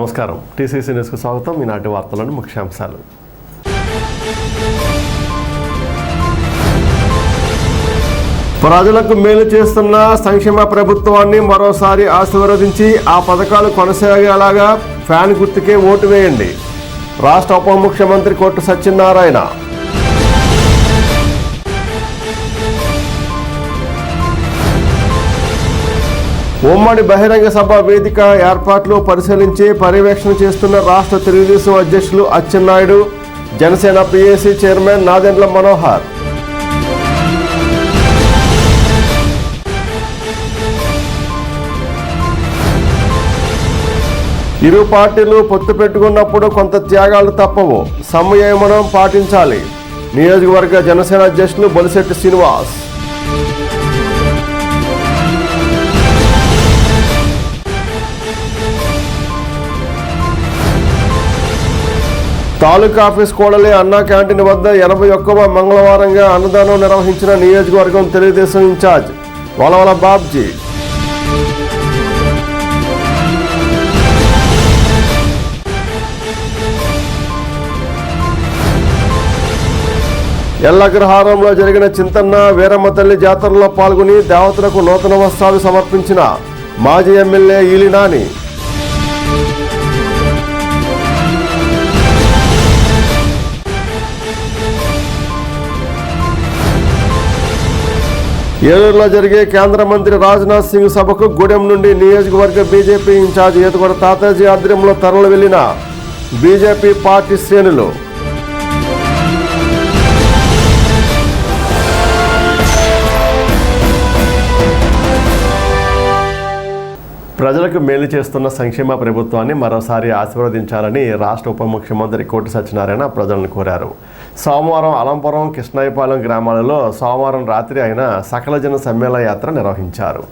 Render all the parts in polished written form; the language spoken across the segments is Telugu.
నమస్కారం. టీసీసీ న్యూస్కు స్వాగతం. ఈనాటి వార్తలను ముఖ్యాంశాలు. ప్రజలకు మేలు చేస్తున్న సంక్షేమ ప్రభుత్వాన్ని మరోసారి ఆశీర్వదించి ఆ పథకాలు కొనసాగేలాగా ఫ్యాన్ గుర్తుకే ఓటు వేయండి. రాష్ట్ర ఉప ముఖ్యమంత్రి కొట్టు సత్యనారాయణ. ఉమ్మడి బహిరంగ సభ వేదిక ఏర్పాట్లు పరిశీలించి పర్యవేక్షణ చేస్తున్న రాష్ట్ర తెలుగుదేశం అధ్యక్షులు అచ్చెన్నాయుడు, జనసేన పీఏసీ చైర్మన్ నాదెండ్ల మనోహర్. ఇరు పార్టీలు పొత్తు పెట్టుకున్నప్పుడు కొంత త్యాగాలు తప్పవు, సంయమనం పాటించాలి. నియోజకవర్గ జనసేన అధ్యక్షులు బొలిశెట్టి శ్రీనివాస్. తాలూకా ఆఫీస్ కోడలి అన్నా క్యాంటీన్ వద్ద 81వ మంగళవారంగా అన్నదానం నిర్వహించిన నియోజకవర్గం తెలుగుదేశం ఇన్ఛార్జ్ వలవల బాబ్జీ. ఎల్లగ్రహారంలో జరిగిన చింతన్న వీరమ్మ తల్లి జాతరలో పాల్గొని దేవతలకు నూతన వస్త్రాలు సమర్పించిన మాజీ ఎమ్మెల్యే ఈలినాని. ఏలూరులో జరిగే కేంద్ర మంత్రి రాజ్నాథ్ సింగ్ సభకు గూడెం నుండి నియోజకవర్గ బీజేపీ ఇన్ఛార్జ్ ఏతుగొడ తాతాజీ ఆధ్వర్యంలో తరలి వెళ్లిన బీజేపీ పార్టీ శ్రేణులు. ప్రజలకు మేలు చేస్తున్న సంక్షేమ ప్రభుత్వాన్ని మరోసారి ఆశీర్వదించాలని రాష్ట్ర ఉప ముఖ్యమంత్రి కొట్టు సత్యనారాయణ ప్రజలను కోరారు. సోమవారం అలంపురం, కృష్ణాయపాలెం గ్రామాలలో సోమవారం రాత్రి ఆయన సకల జన సమ్మేళన యాత్ర నిర్వహించారు.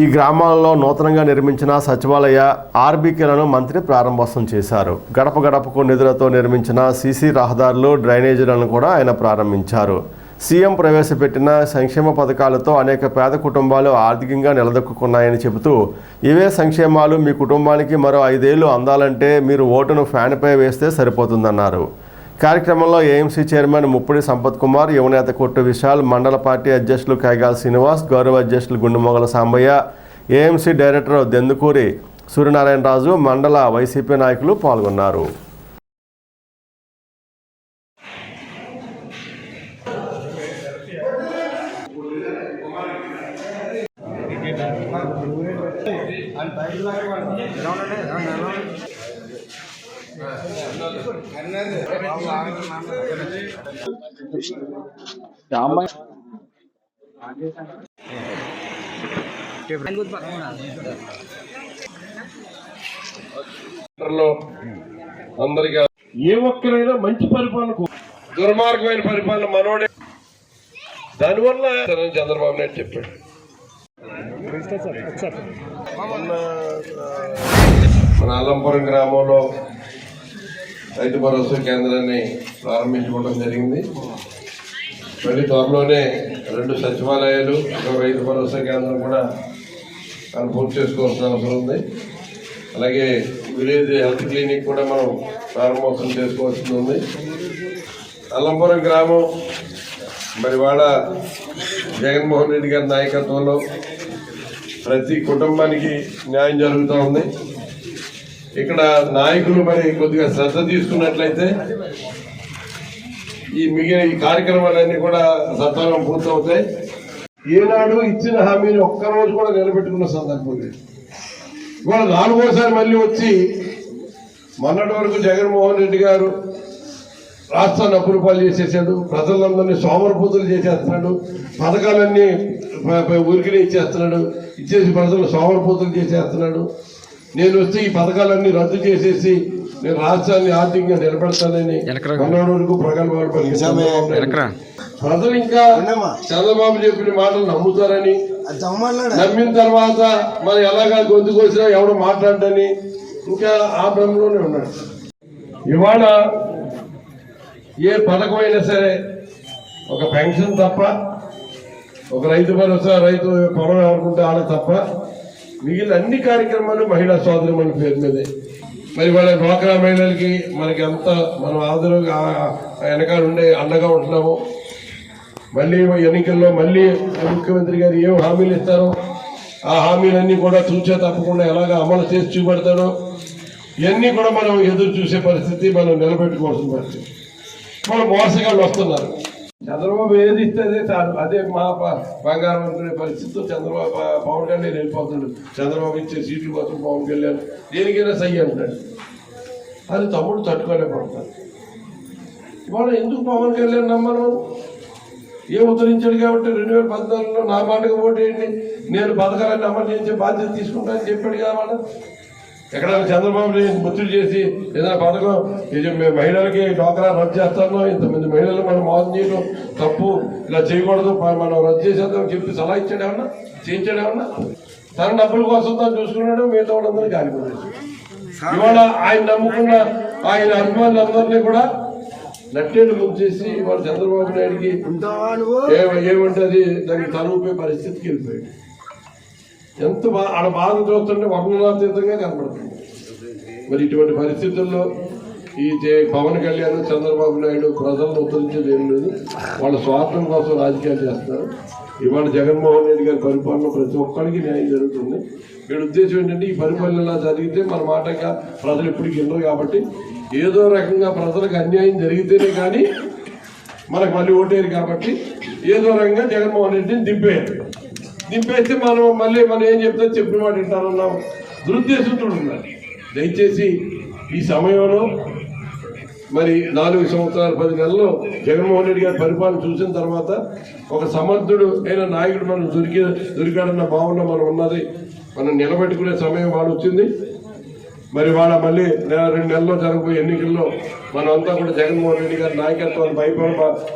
ఈ గ్రామాలలో నూతనంగా నిర్మించిన సచివాలయ ఆర్బీకేలను మంత్రి ప్రారంభోత్సవం చేశారు. గడప గడపకు నిధులతో నిర్మించిన సీసీ రహదారులు, డ్రైనేజీలను కూడా ఆయన ప్రారంభించారు. సీఎం ప్రవేశపెట్టిన సంక్షేమ పథకాలతో అనేక పేద కుటుంబాలు ఆర్థికంగా నిలదొక్కున్నాయని చెబుతూ, ఇవే సంక్షేమాలు మీ కుటుంబానికి మరో 5 ఏళ్లు అందాలంటే మీరు ఓటును ఫ్యాన్పై వేస్తే సరిపోతుందన్నారు. కార్యక్రమంలో ఏఎంసీ చైర్మన్ ముప్పిడి సంపత్ కుమార్, యువనేత కొట్టు విశాల్, మండల పార్టీ అధ్యక్షులు కైగాల్ శ్రీనివాస్, గౌరవ అధ్యక్షులు గుండుమొగల సాంబయ్య, ఏఎంసీ డైరెక్టర్ దెందుకూరి సూర్యనారాయణరాజు, మండల వైసీపీ నాయకులు పాల్గొన్నారు. అందరికీ ఏ ఒక్కరైనా మంచి పరిపాలన, దుర్మార్గమైన పరిపాలన మనోడే, దానివల్ల చంద్రబాబు నాయుడు చెప్పాడు. మన అల్లంపురం గ్రామంలో రైతు భరోసా కేంద్రాన్ని ప్రారంభించుకోవడం జరిగింది. మళ్ళీ త్వరలోనే 2 సచివాలయాలు, రైతు భరోసా కేంద్రం కూడా మనం పూర్తి చేసుకోవాల్సిన అవసరం ఉంది. అలాగే విలేజ్ హెల్త్ క్లినిక్ కూడా మనం ప్రారంభోత్సవం చేసుకోవాల్సి ఉంది. అల్లంపురం గ్రామం మరి వాళ్ళ జగన్మోహన్ రెడ్డి గారి నాయకత్వంలో ప్రతి కుటుంబానికి న్యాయం జరుగుతూ ఉంది. ఇక్కడ నాయకులు మరి కొద్దిగా శ్రద్ధ తీసుకున్నట్లయితే మిగిలిన ఈ కార్యక్రమాలన్నీ కూడా సత్వరం పూర్తవుతాయి. ఏనాడు ఇచ్చిన హామీని ఒక్కరోజు కూడా నిలబెట్టుకున్న సందర్భం లేదు. ఇవాళ 4వసారి మళ్ళీ వచ్చి మొన్నటి వరకు జగన్మోహన్ రెడ్డి గారు రాష్ట్రాన్ని అప్పురూపాలు చేసేసాడు, ప్రజలందరినీ సోమరపోతులు చేసేస్తున్నాడు, పథకాలన్నీ ఊరికినే ఇచ్చేస్తున్నాడు, ఇచ్చేసి ప్రజలు సోమరపోతులు చేసేస్తున్నాడు. నేను వస్తే ఈ పథకాలన్నీ రద్దు చేసేసి నేను రాష్ట్రాన్ని ఆర్థికంగా నిలబెడతానని మొన్నటి వరకు ప్రగల్భాలు పలికించారు. ప్రజలు ఇంకా చంద్రబాబు చెప్పిన మాటలు నమ్ముతారని, నమ్మిన తర్వాత మరి ఎలాగా గొంతు కోసినా ఎవడో మాట్లాడని ఇంకా ఆ భ్రమలోనే ఉన్నాడు. ఇవాళ ఏ పథకమైనా సరే ఒక పెన్షన్ తప్ప, ఒక రైతు భరోసా, రైతు పొలం ఆడుకుంటే ఆడ తప్ప మిగిలిన అన్ని కార్యక్రమాలు మహిళా సోదరుమణి పేరు మీదే. మరి వాళ్ళ డ్వాక్రా మహిళలకి మనకి ఎంత మనం ఆదరవుగా వెనకాల ఉండే అండగా ఉంటున్నాము. మళ్ళీ ఎన్నికల్లో మళ్ళీ ముఖ్యమంత్రి గారు ఏం హామీలు ఇస్తారో ఆ హామీలన్నీ కూడా చూసే తప్పకుండా ఎలాగ అమలు చేసి చూపెడతారో ఇవన్నీ కూడా మనం ఎదురు చూసే పరిస్థితి, మనం నిలబెట్టుకోవాల్సిన పరిస్థితి. మనం మోసగాళ్ళు వస్తున్నారు. చంద్రబాబు ఏది ఇస్తే అదే చాలు, అదే మా బంగారం అనుకునే పరిస్థితితో చంద్రబాబు పవన్ కళ్యాణ్ వెళ్ళిపోతున్నాడు. చంద్రబాబు ఇచ్చే సీట్లు కోసం పవన్ కళ్యాణ్ దేనికైనా సై అంటాడు. అది తమ్ముడు తట్టుకోలేకపోతాడు. ఇవాళ ఎందుకు పవన్ కళ్యాణ్ నమ్మను? ఏ ఉత్తరించాడు కాబట్టి 2014లో నా మాటకు ఓటేయండి, నేను పథకాలన్నీ అమలు చేసే బాధ్యత తీసుకుంటానని చెప్పాడు కాబట్టి ఎక్కడైనా చంద్రబాబుని ముచ్చులు చేసి ఏదైనా పథకం మేము మహిళలకి డ్వాక్రా రద్దు చేస్తాను, ఇంతమంది మహిళలు మనం మోసం చేయడం తప్పు, ఇలా చేయకూడదు, మనం రద్దు చేసేద్దాం చెప్పి సలహా ఇచ్చాడేమన్నా, చేయించాడేమన్నా? తన డబ్బుల కోసం తను చూసుకున్నాడు, మిగతా వాళ్ళందరూ గాలిపోలేదు. ఇవాళ ఆయన నమ్ముకున్న ఆయన అభిమానులందరినీ కూడా నట్టేళ్ళు ముంచేసి ఇవాళ చంద్రబాబు నాయుడికి ఏమంటది దానికి తలూపే పరిస్థితికి వెళ్ళిపోయాడు. ఎంత ఆడ బాధ చూస్తుంటే వర్ణనాతీతంగా కనపడుతుంది. మరి ఇటువంటి పరిస్థితుల్లో ఈ పవన్ కళ్యాణ్ చంద్రబాబు నాయుడు ప్రజలను ఉత్తరించేది ఏం లేదు, వాళ్ళ స్వార్థం కోసం రాజకీయాలు చేస్తారు. ఇవాళ జగన్మోహన్ రెడ్డి గారి పరిపాలన ప్రతి ఒక్కరికి న్యాయం జరుగుతుంది. వీడి ఉద్దేశం ఏంటంటే ఈ పరిపాలన ఇలా జరిగితే మన మాటగా ప్రజలు ఎప్పటికీ వినరు కాబట్టి ఏదో రకంగా ప్రజలకు అన్యాయం జరిగితేనే కానీ మనకు మళ్ళీ ఓటేరు కాబట్టి ఏదో రకంగా జగన్మోహన్ రెడ్డిని దింపేస్తే మనం ఏం చెప్తే చెప్పిన మాట వింటారన్నాం దురుద్దేశంతో ఉన్నారు. దయచేసి ఈ సమయంలో మరి 4 సంవత్సరాల 10 నెలల్లో జగన్మోహన్ రెడ్డి గారి పరిపాలన చూసిన తర్వాత ఒక సమర్థుడు అయిన నాయకుడు మనం దొరికాడన్న భావన మనం ఉన్నది. మనం నిలబెట్టుకునే సమయం వాళ్ళు వచ్చింది. మరి వాళ్ళ మళ్ళీ 2 నెలల్లో జరగబోయే ఎన్నికల్లో మనం అంతా కూడా జగన్మోహన్ రెడ్డి గారి నాయకత్వాన్ని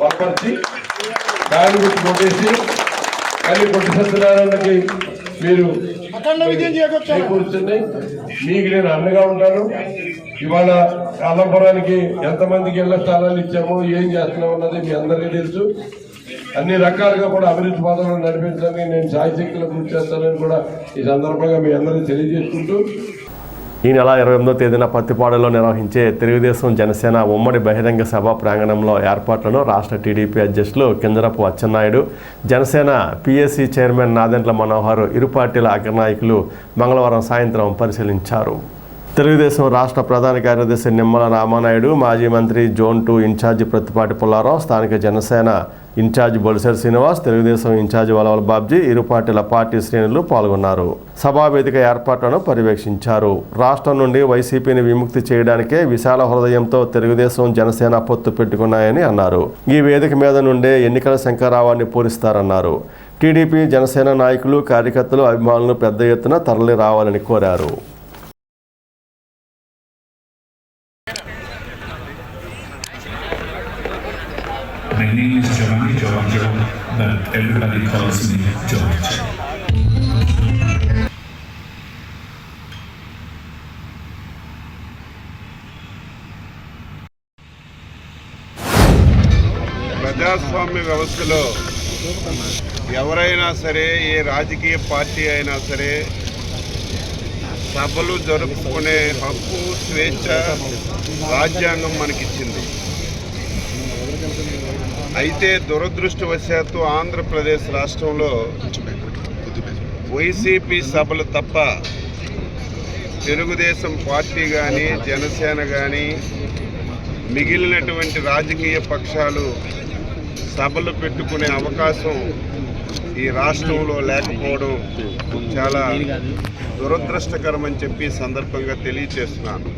బలపరిచి దాని గురించి కొట్టేసి మళ్ళీ కొట్టి సత్యనారాయణకి మీరు చేకూర్చండి. మీకు నేను అండగా ఉంటాను. ఇవాళ అల్లంపురానికి ఎంతమందికి ఇళ్ల స్థలాలు ఇచ్చామో ఏం చేస్తున్నాం అన్నది మీ అందరికీ తెలుసు. అన్ని రకాలుగా కూడా అభివృద్ధి పథకాలు నడిపించడానికి నేను శాయశక్తులు కృషి చేస్తానని కూడా ఈ సందర్భంగా మీ అందరికీ తెలియజేసుకుంటూ ఈ నెల 28వ తేదీన పత్తిపాడులో నిర్వహించే తెలుగుదేశం జనసేన ఉమ్మడి బహిరంగ సభ ప్రాంగణంలో ఏర్పాట్లను రాష్ట్ర టీడీపీ అధ్యక్షులు కింజరపు అచ్చెన్నాయుడు, జనసేన పీఏసీ చైర్మన్ నాదెండ్ల మనోహర్, ఇరు పార్టీల అగ్రనాయకులు మంగళవారం సాయంత్రం పరిశీలించారు. తెలుగుదేశం రాష్ట్ర ప్రధాన కార్యదర్శి నిమ్మల రామానాయుడు, మాజీ మంత్రి జోన్ 2 ఇన్ఛార్జి ప్రత్తిపాటి పుల్లారావు, స్థానిక జనసేన ఇన్ఛార్జి బొలిశెట్టి శ్రీనివాస్, తెలుగుదేశం ఇన్ఛార్జి వలవల బాబ్జీ, ఇరు పార్టీల పార్టీ శ్రేణులు పాల్గొన్నారు. సభావేదిక ఏర్పాట్లను పర్యవేక్షించారు. రాష్ట్రం నుండి వైసీపీని విముక్తి చేయడానికే విశాల హృదయంతో తెలుగుదేశం జనసేన పొత్తు పెట్టుకున్నాయని అన్నారు. ఈ వేదిక మీద నుండే ఎన్నికల శంఖారావాన్ని పూరిస్తారన్నారు. టీడీపీ జనసేన నాయకులు, కార్యకర్తలు, అభిమానులు పెద్ద ఎత్తున తరలి రావాలని కోరారు. My name is Giovanni Giorgio, but everybody calls me George. ప్రజాస్వామ్య వ్యవస్థలో ఎవరైనా సరే, ఏ రాజకీయ పార్టీ అయినా సరే సభలు జరుపుకునే హక్కు, స్వేచ్ఛ రాజ్యాంగం మనకిచ్చింది. అయితే దురదృష్టవశాత్తు ఆంధ్రప్రదేశ్ రాష్ట్రంలో వైసీపీ సభలు తప్ప తెలుగుదేశం పార్టీ కానీ, జనసేన కానీ, మిగిలినటువంటి రాజకీయ పక్షాలు సభలు పెట్టుకునే అవకాశం ఈ రాష్ట్రంలో లేకపోవడం చాలా దురదృష్టకరమని చెప్పి సందర్భంగా తెలియజేస్తున్నాను.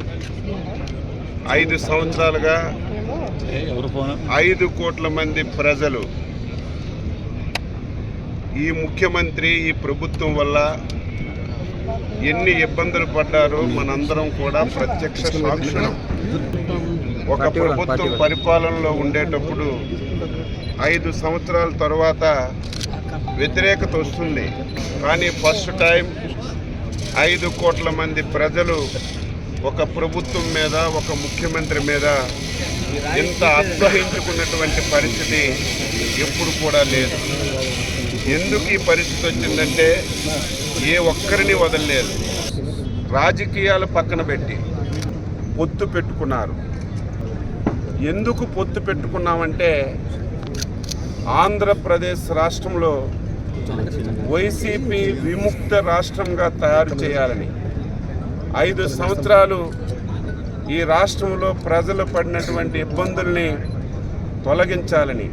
5 సంవత్సరాలుగా 5 కోట్ల మంది ప్రజలు ఈ ముఖ్యమంత్రి, ఈ ప్రభుత్వం వల్ల ఎన్ని ఇబ్బందులు పడ్డారో మనందరం కూడా ప్రత్యక్ష సాక్షులం. ఒక ప్రభుత్వం పరిపాలనలో ఉండేటప్పుడు 5 సంవత్సరాల తర్వాత వ్యతిరేకత వస్తుంది. కానీ ఫస్ట్ టైం 5 కోట్ల మంది ప్రజలు ఒక ప్రభుత్వం మీద, ఒక ముఖ్యమంత్రి మీద ఇంత అసహించుకున్నటువంటి పరిస్థితి ఎప్పుడు కూడా లేదు. ఎందుకు ఈ పరిస్థితి వచ్చిందంటే ఏ ఒక్కరిని వదలలేదు. రాజకీయాలు పక్కన పెట్టి పొత్తు పెట్టుకున్నారు. ఎందుకు పొత్తు పెట్టుకున్నామంటే ఆంధ్రప్రదేశ్ రాష్ట్రంలో వైసీపీ విముక్త రాష్ట్రంగా తయారు చేయాలని, 5 సంవత్సరాలు ఈ రాష్ట్రంలో ప్రజలు పడినటువంటి ఇబ్బందుల్ని తొలగించాలని,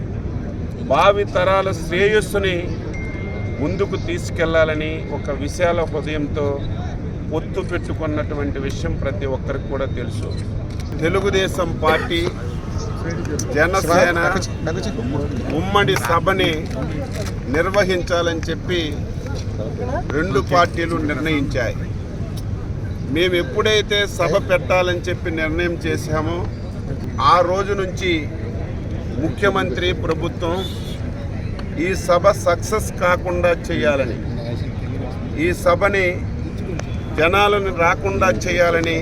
భావి తరాల శ్రేయస్సుని ముందుకు తీసుకెళ్లాలని ఒక విశాల హృదయంతో పొత్తు పెట్టుకున్నటువంటి విషయం ప్రతి ఒక్కరికి కూడా తెలుసు. తెలుగుదేశం పార్టీ, జనసేన ఉమ్మడి సభని నిర్వహించాలని చెప్పి 2 పార్టీలు నిర్ణయించాయి. మేము ఎప్పుడైతే సభ పెట్టాలని చెప్పి నిర్ణయం చేశామో ఆ రోజు నుంచి ముఖ్యమంత్రి, ప్రభుత్వం ఈ సభ సక్సెస్ కాకుండా చేయాలని, ఈ సభని జనాలను రాకుండా చేయాలని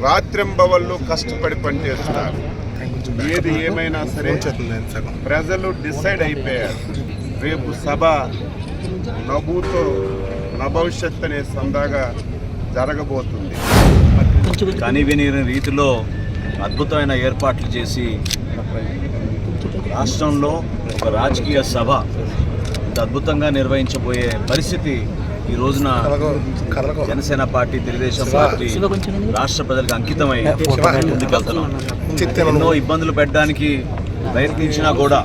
రాత్రింబవళ్ళు కష్టపడి పనిచేస్తున్నారు. ఏది ఏమైనా సరే ప్రజలు డిసైడ్ అయిపోయారు. రేపు సభ నవ్వుతో నభవిష్యత్ అనే సందాగా జరగబోతుంది. కనివిని రీతిలో అద్భుతమైన ఏర్పాట్లు చేసి రాష్ట్రంలో ఒక రాజకీయ సభ ఇంత అద్భుతంగా నిర్వహించబోయే పరిస్థితి ఈ రోజున జనసేన పార్టీ, తెలుగుదేశం పార్టీ రాష్ట్ర ప్రజలకు అంకితమై ముందుకెళ్తున్నాం. ఎన్నో ఇబ్బందులు పెట్టడానికి ప్రయత్నించినా కూడా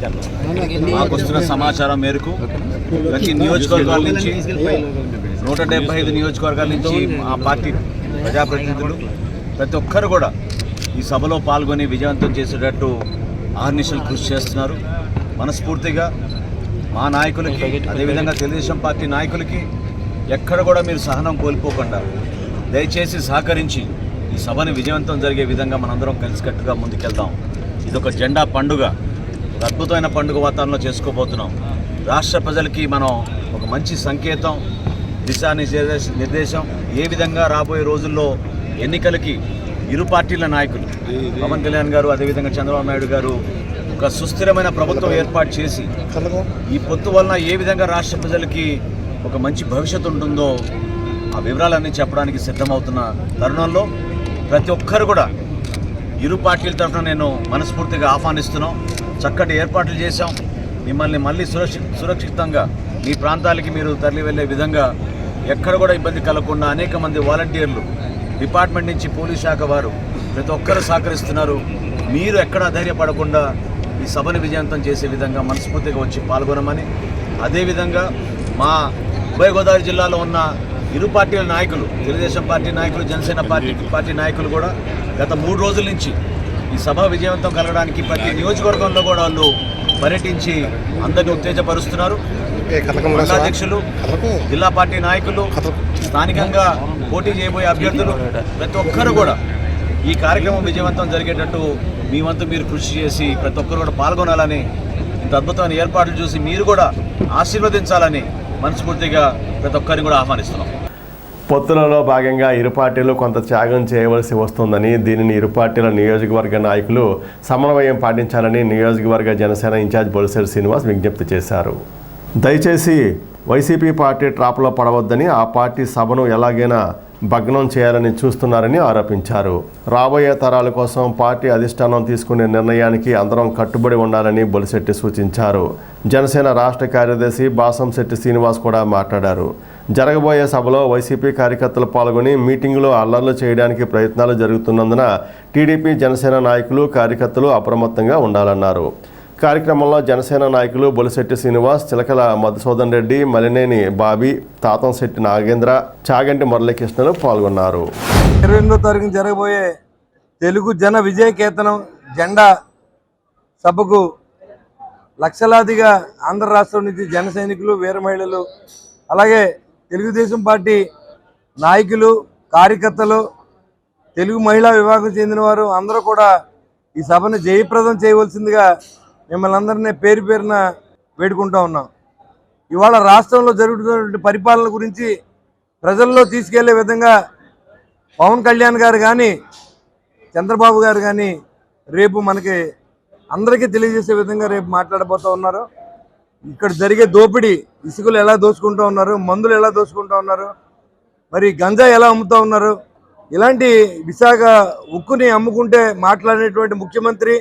మాకు వస్తున్న సమాచారం మేరకు ప్రతి నియోజకవర్గాల నుంచి 175 నియోజకవర్గాల నుంచి ఆ పార్టీ ప్రజాప్రతినిధులు ప్రతి ఒక్కరు కూడా ఈ సభలో పాల్గొని విజయవంతం చేసేటట్టు ఆర్నిషలు కృషి చేస్తున్నారు. మనస్ఫూర్తిగా మా నాయకులకి, అదేవిధంగా తెలుగుదేశం పార్టీ నాయకులకి ఎక్కడ కూడా మీరు సహనం కోల్పోకుండా దయచేసి సహకరించి ఈ సభని విజయవంతం జరిగే విధంగా మనందరం కలిసికట్టుగా ముందుకెళ్దాం. ఇదొక జెండా పండుగ, ఒక అద్భుతమైన పండుగ వాతావరణంలో చేసుకోబోతున్నాం. రాష్ట్ర ప్రజలకి మనం ఒక మంచి సంకేతం, నిర్దేశం ఏ విధంగా రాబోయే రోజుల్లో ఎన్నికలకి ఇరు పార్టీల నాయకులు పవన్ కళ్యాణ్ గారు, అదేవిధంగా చంద్రబాబు నాయుడు గారు ఒక సుస్థిరమైన ప్రభుత్వం ఏర్పాటు చేసి ఈ పొత్తు వలన ఏ విధంగా రాష్ట్ర ప్రజలకి ఒక మంచి భవిష్యత్తు ఉంటుందో ఆ వివరాలన్నీ చెప్పడానికి సిద్ధమవుతున్న తరుణంలో ప్రతి ఒక్కరు కూడా ఇరు పార్టీల తరఫున నేను మనస్ఫూర్తిగా ఆహ్వానిస్తున్నాం. చక్కటి ఏర్పాట్లు చేశాం. మిమ్మల్ని మళ్ళీ సురక్షితంగా మీ ప్రాంతాలకి మీరు తరలి వెళ్ళే విధంగా ఎక్కడ కూడా ఇబ్బంది కలగకుండా అనేక మంది వాలంటీర్లు, డిపార్ట్మెంట్ నుంచి పోలీస్ శాఖ వారు ప్రతి ఒక్కరు సహకరిస్తున్నారు. మీరు ఎక్కడా ధైర్యపడకుండా ఈ సభను విజయవంతం చేసే విధంగా మనస్ఫూర్తిగా వచ్చి పాల్గొనమని, అదేవిధంగా మా ఉభయ గోదావరి జిల్లాలో ఉన్న ఇరు పార్టీల నాయకులు, తెలుగుదేశం పార్టీ నాయకులు, జనసేన పార్టీ నాయకులు కూడా గత 3 రోజుల నుంచి ఈ సభ విజయవంతం కలగడానికి ప్రతి నియోజకవర్గంలో కూడా వాళ్ళు పర్యటించి అందరినీ ఉత్తేజపరుస్తున్నారు. అధ్యక్షులు, జిల్లా పార్టీ నాయకులు, స్థానికంగా పోటీ చేయబోయే అభ్యర్థులు ప్రతి ఒక్కరు కూడా ఈ కార్యక్రమం విజయవంతం జరిగేటట్టు మీ వంతు మీరు కృషి చేసి ప్రతి ఒక్కరు కూడా పాల్గొనాలని, ఇంత అద్భుతమైన ఏర్పాట్లు చూసి మీరు కూడా ఆశీర్వదించాలని మనస్ఫూర్తిగా ప్రతి ఒక్కరిని కూడా ఆహ్వానిస్తున్నాం. పొత్తులలో భాగంగా ఇరు పార్టీలు కొంత త్యాగం చేయవలసి వస్తుందని, దీనిని ఇరు పార్టీల నియోజకవర్గ నాయకులు సమన్వయం పాటించాలని నియోజకవర్గ జనసేన ఇన్ఛార్జ్ బొలిశెట్టి శ్రీనివాస్ విజ్ఞప్తి చేశారు. దయచేసి వైసీపీ పార్టీ ట్రాప్లో పడవద్దని, ఆ పార్టీ సభను ఎలాగైనా భగ్నం చేయాలని చూస్తున్నారని ఆరోపించారు. రాబోయే తరాల కోసం పార్టీ అధిష్టానం తీసుకునే నిర్ణయానికి అందరం కట్టుబడి ఉండాలని బొలిశెట్టి సూచించారు. జనసేన రాష్ట్ర కార్యదర్శి బాసంశెట్టి శ్రీనివాస్ కూడా మాట్లాడారు. జరగబోయే సభలో వైసీపీ కార్యకర్తలు పాల్గొని మీటింగులో అల్లర్లు చేయడానికి ప్రయత్నాలు జరుగుతున్నందున టీడీపీ, జనసేన నాయకులు, కార్యకర్తలు అప్రమత్తంగా ఉండాలన్నారు. కార్యక్రమంలో జనసేన నాయకులు బొలిశెట్టి శ్రీనివాస్, చిలకల మధుసూదన్ రెడ్డి, మలినేని బాబీ, తాతంశెట్టి నాగేంద్ర, చాగంటి మురళీకృష్ణలు పాల్గొన్నారు. 22వ తారీఖున జరగబోయే తెలుగు జన విజయకేతనం జెండా సభకు లక్షలాదిగా ఆంధ్ర రాష్ట్రం నుంచి జన సైనికులు, వీర మహిళలు, అలాగే తెలుగుదేశం పార్టీ నాయకులు, కార్యకర్తలు, తెలుగు మహిళా విభాగం చెందిన వారు అందరూ కూడా ఈ సభను జయప్రదం చేయవలసిందిగా మిమ్మల్ని అందరినీ పేరు పేరున వేడుకుంటూ ఉన్నాం. ఇవాళ రాష్ట్రంలో జరుగుతున్నటువంటి పరిపాలన గురించి ప్రజల్లో తీసుకెళ్లే విధంగా పవన్ కళ్యాణ్ గారు కానీ, చంద్రబాబు గారు కానీ రేపు మనకి అందరికీ తెలియజేసే విధంగా రేపు మాట్లాడబోతూ ఉన్నారు. ఇక్కడ జరిగే దోపిడీ, ఇసుకలు ఎలా దోచుకుంటూ ఉన్నారు, మందులు ఎలా దోచుకుంటూ ఉన్నారు, మరి గంజా ఎలా అమ్ముతూ ఉన్నారు, ఇలాంటి విశాఖ ఉక్కుని అమ్ముకుంటే మాట్లాడినటువంటి ముఖ్యమంత్రి,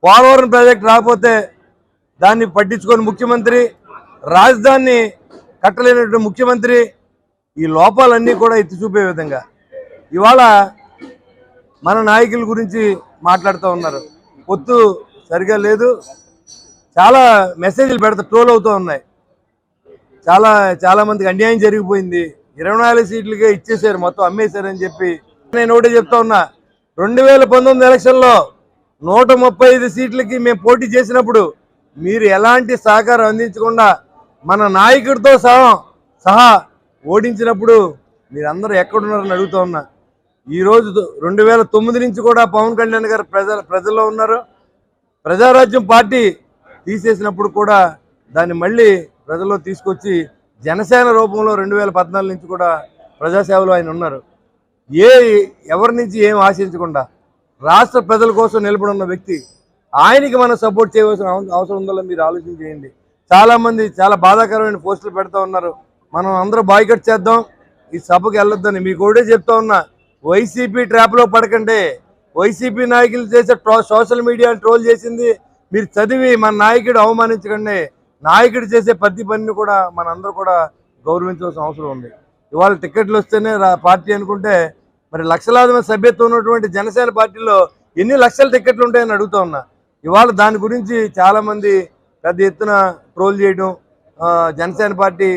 పోలవరం ప్రాజెక్ట్ రాకపోతే దాన్ని పట్టించుకొని ముఖ్యమంత్రి, రాజధానిని కట్టలేనటువంటి ముఖ్యమంత్రి, ఈ లోపాలన్నీ కూడా ఎత్తి చూపే విధంగా ఇవాళ మన నాయకుల గురించి మాట్లాడుతూ ఉన్నారు. పొత్తు సరిగా లేదు, చాలా మెసేజ్లు ట్రోల్ అవుతూ ఉన్నాయి. చాలా మందికి అన్యాయం జరిగిపోయింది, 24 సీట్లకే ఇచ్చేసారు, మొత్తం అమ్మేశారని చెప్పి. నేను ఒకటే చెప్తా ఉన్నా, 2019 ఎలక్షన్లో 135 సీట్లకి మేము పోటీ చేసినప్పుడు మీరు ఎలాంటి సహకారం అందించకుండా మన నాయకుడితో సహా ఓడించినప్పుడు మీరందరూ ఎక్కడున్నారని అడుగుతూ ఉన్నా. ఈరోజు 2009 నుంచి కూడా పవన్ కళ్యాణ్ గారు ప్రజల్లో ఉన్నారు. ప్రజారాజ్యం పార్టీ తీసేసినప్పుడు కూడా దాన్ని మళ్ళీ ప్రజల్లో తీసుకొచ్చి జనసేన రూపంలో 2014 నుంచి కూడా ప్రజాసేవలో ఆయన ఉన్నారు. ఎవరి నుంచి ఏం ఆశించకుండా రాష్ట్ర ప్రజల కోసం నిలబడి ఉన్న వ్యక్తి, ఆయనకి మనం సపోర్ట్ చేయవలసిన అవసరం ఉందో మీరు ఆలోచన చేయండి. చాలామంది చాలా బాధాకరమైన పోస్టులు పెడతా ఉన్నారు. మనం అందరూ బాయ్కట్ చేద్దాం, ఈ సభకు వెళ్ళొద్దని మీకు ఒకటే చెప్తా ఉన్నా. వైసీపీ ట్రాప్లో పడకండి. వైసీపీ నాయకులు చేసే సోషల్ మీడియా ట్రోల్ చేసింది మీరు చదివి మన నాయకుడు అవమానించకండి. నాయకుడు చేసే ప్రతి పనిని కూడా మనందరూ కూడా గౌరవించవలసిన అవసరం ఉంది. ఇవాళ టికెట్లు వస్తేనే పార్టీ అనుకుంటే మరి లక్షలాది మంది సభ్యత్వం ఉన్నటువంటి జనసేన పార్టీలో ఎన్ని లక్షల టికెట్లు ఉంటాయని అడుగుతా ఉన్నా. ఇవాళ దాని గురించి చాలామంది పెద్ద ఎత్తున ట్రోల్ చేయడం, జనసేన పార్టీ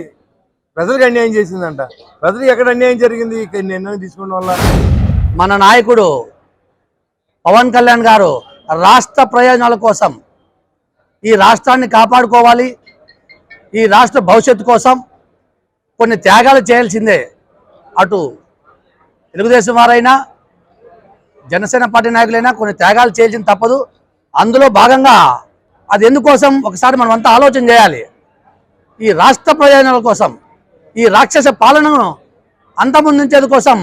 ప్రజలకు అన్యాయం చేసిందంట. ప్రజలకు ఎక్కడ అన్యాయం జరిగింది నిర్ణయం తీసుకోవడం వల్ల? మన నాయకుడు పవన్ కళ్యాణ్ గారు రాష్ట్ర ప్రయోజనాల కోసం, ఈ రాష్ట్రాన్ని కాపాడుకోవాలి, ఈ రాష్ట్ర భవిష్యత్తు కోసం కొన్ని త్యాగాలు చేయాల్సిందే. అటు తెలుగుదేశం వారైనా జనసేన పార్టీ నాయకులైనా కొన్ని త్యాగాలు చేయాల్సింది తప్పదు. అందులో భాగంగా అది ఎందుకోసం ఒకసారి మనం అంతా ఆలోచన చేయాలి. ఈ రాష్ట్ర ప్రయోజనాల కోసం, ఈ రాక్షస పాలనను అంతమొందించేది కోసం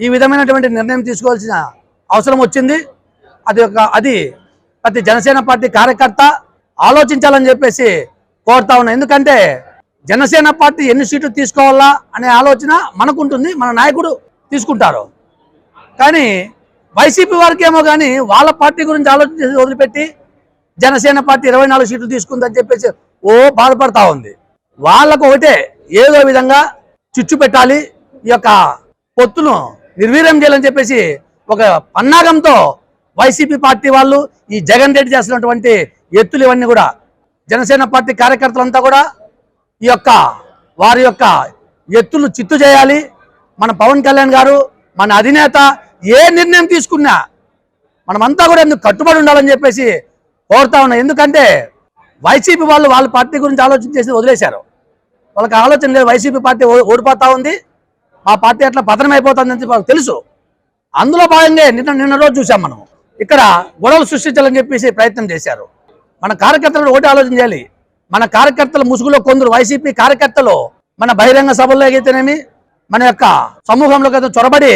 ఈ విధమైనటువంటి నిర్ణయం తీసుకోవాల్సిన అవసరం వచ్చింది. అది ప్రతి జనసేన పార్టీ కార్యకర్త ఆలోచించాలని చెప్పేసి కోరుతా ఉన్నా. ఎందుకంటే జనసేన పార్టీ ఎన్ని సీట్లు తీసుకోవాలా అనే ఆలోచన మనకుంటుంది, మన నాయకుడు తీసుకుంటారు. కానీ వైసీపీ వారికి ఏమో కానీ వాళ్ళ పార్టీ గురించి ఆలోచన చేసి వదిలిపెట్టి జనసేన పార్టీ 24 సీట్లు తీసుకుందని చెప్పేసి బాధపడతా ఉంది. వాళ్ళకు ఒకటే ఏదో విధంగా చిచ్చు పెట్టాలి, ఈ యొక్క పొత్తును నిర్వీర్యం చేయాలని చెప్పేసి ఒక పన్నాగంతో వైసీపీ పార్టీ వాళ్ళు ఈ జగన్ రెడ్డి చేస్తున్నటువంటి ఎత్తులు ఇవన్నీ కూడా జనసేన పార్టీ కార్యకర్తలంతా కూడా ఈ యొక్క వారి యొక్క ఎత్తులు చిత్తు చేయాలి. మన పవన్ కళ్యాణ్ గారు, మన అధినేత ఏ నిర్ణయం తీసుకున్నా మనమంతా కూడా ఎందుకు కట్టుబడి ఉండాలని చెప్పేసి కోరుతా ఉన్నా. ఎందుకంటే వైసీపీ వాళ్ళు వాళ్ళ పార్టీ గురించి ఆలోచన చేసి వదిలేశారు. వాళ్ళకి ఆలోచన లేదు, వైసీపీ పార్టీ ఓడిపోతా ఉంది, మా పార్టీ అట్లా పతనం అయిపోతుందని చెప్పి వాళ్ళకి తెలుసు. అందులో భాగంగా నిన్న రోజు చూసాం మనం, ఇక్కడ గొడవలు సృష్టించాలని చెప్పేసి ప్రయత్నం చేశారు. మన కార్యకర్తలు ఒకటి ఆలోచన చేయాలి. మన కార్యకర్తల ముసుగులో కొందరు వైసీపీ కార్యకర్తలు మన బహిరంగ సభల్లో అయితేనేమి మన యొక్క సమూహంలోకి అయితే చొరబడి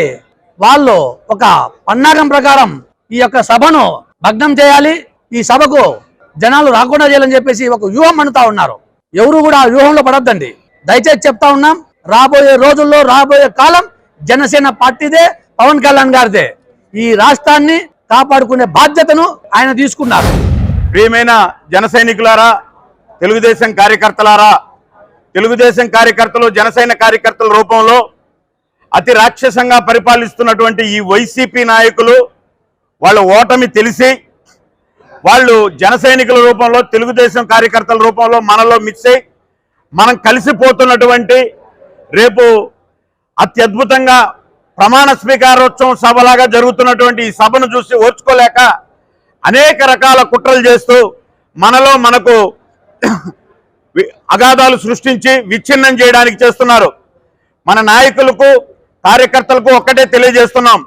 వాళ్ళు ఒక పన్నాగం ప్రకారం ఈ యొక్క సభను భగ్నం చేయాలి, ఈ సభకు జనాలు రాకుండా చేయాలని చెప్పేసి ఒక వ్యూహం అనుతా ఉన్నారు. ఎవరు కూడా ఆ వ్యూహంలో పడొద్దండి. దయచేసి చెప్తా ఉన్నాం, రాబోయే రోజుల్లో రాబోయే కాలం జనసేన పార్టీదే, పవన్ కళ్యాణ్ గారిదే. ఈ రాష్ట్రాన్ని కాపాడుకునే బాధ్యతను ఆయన తీసుకున్నారు. ప్రియమైన జన సైనికులారా, తెలుగుదేశం కార్యకర్తలారా, తెలుగుదేశం కార్యకర్తలు జనసేన కార్యకర్తల రూపంలో అతి రాక్షసంగా పరిపాలిస్తున్నటువంటి ఈ వైసీపీ నాయకులు వాళ్ళ ఓటమి తెలిసి వాళ్ళు జన సైనికుల రూపంలో, తెలుగుదేశం కార్యకర్తల రూపంలో మనలో మిక్స్ అయ్యి మనం కలిసిపోతున్నటువంటి రేపు అత్యద్భుతంగా ప్రమాణ స్వీకారోత్సవం సభలాగా జరుగుతున్నటువంటి ఈ సభను చూసి ఓర్చుకోలేక అనేక రకాల కుట్రలు చేస్తూ మనకు అగాధాలు సృష్టించి విచ్ఛిన్నం చేయడానికి చేస్తున్నారు. మన నాయకులకు కార్యకర్తలకు ఒక్కటే తెలియజేస్తున్నాం,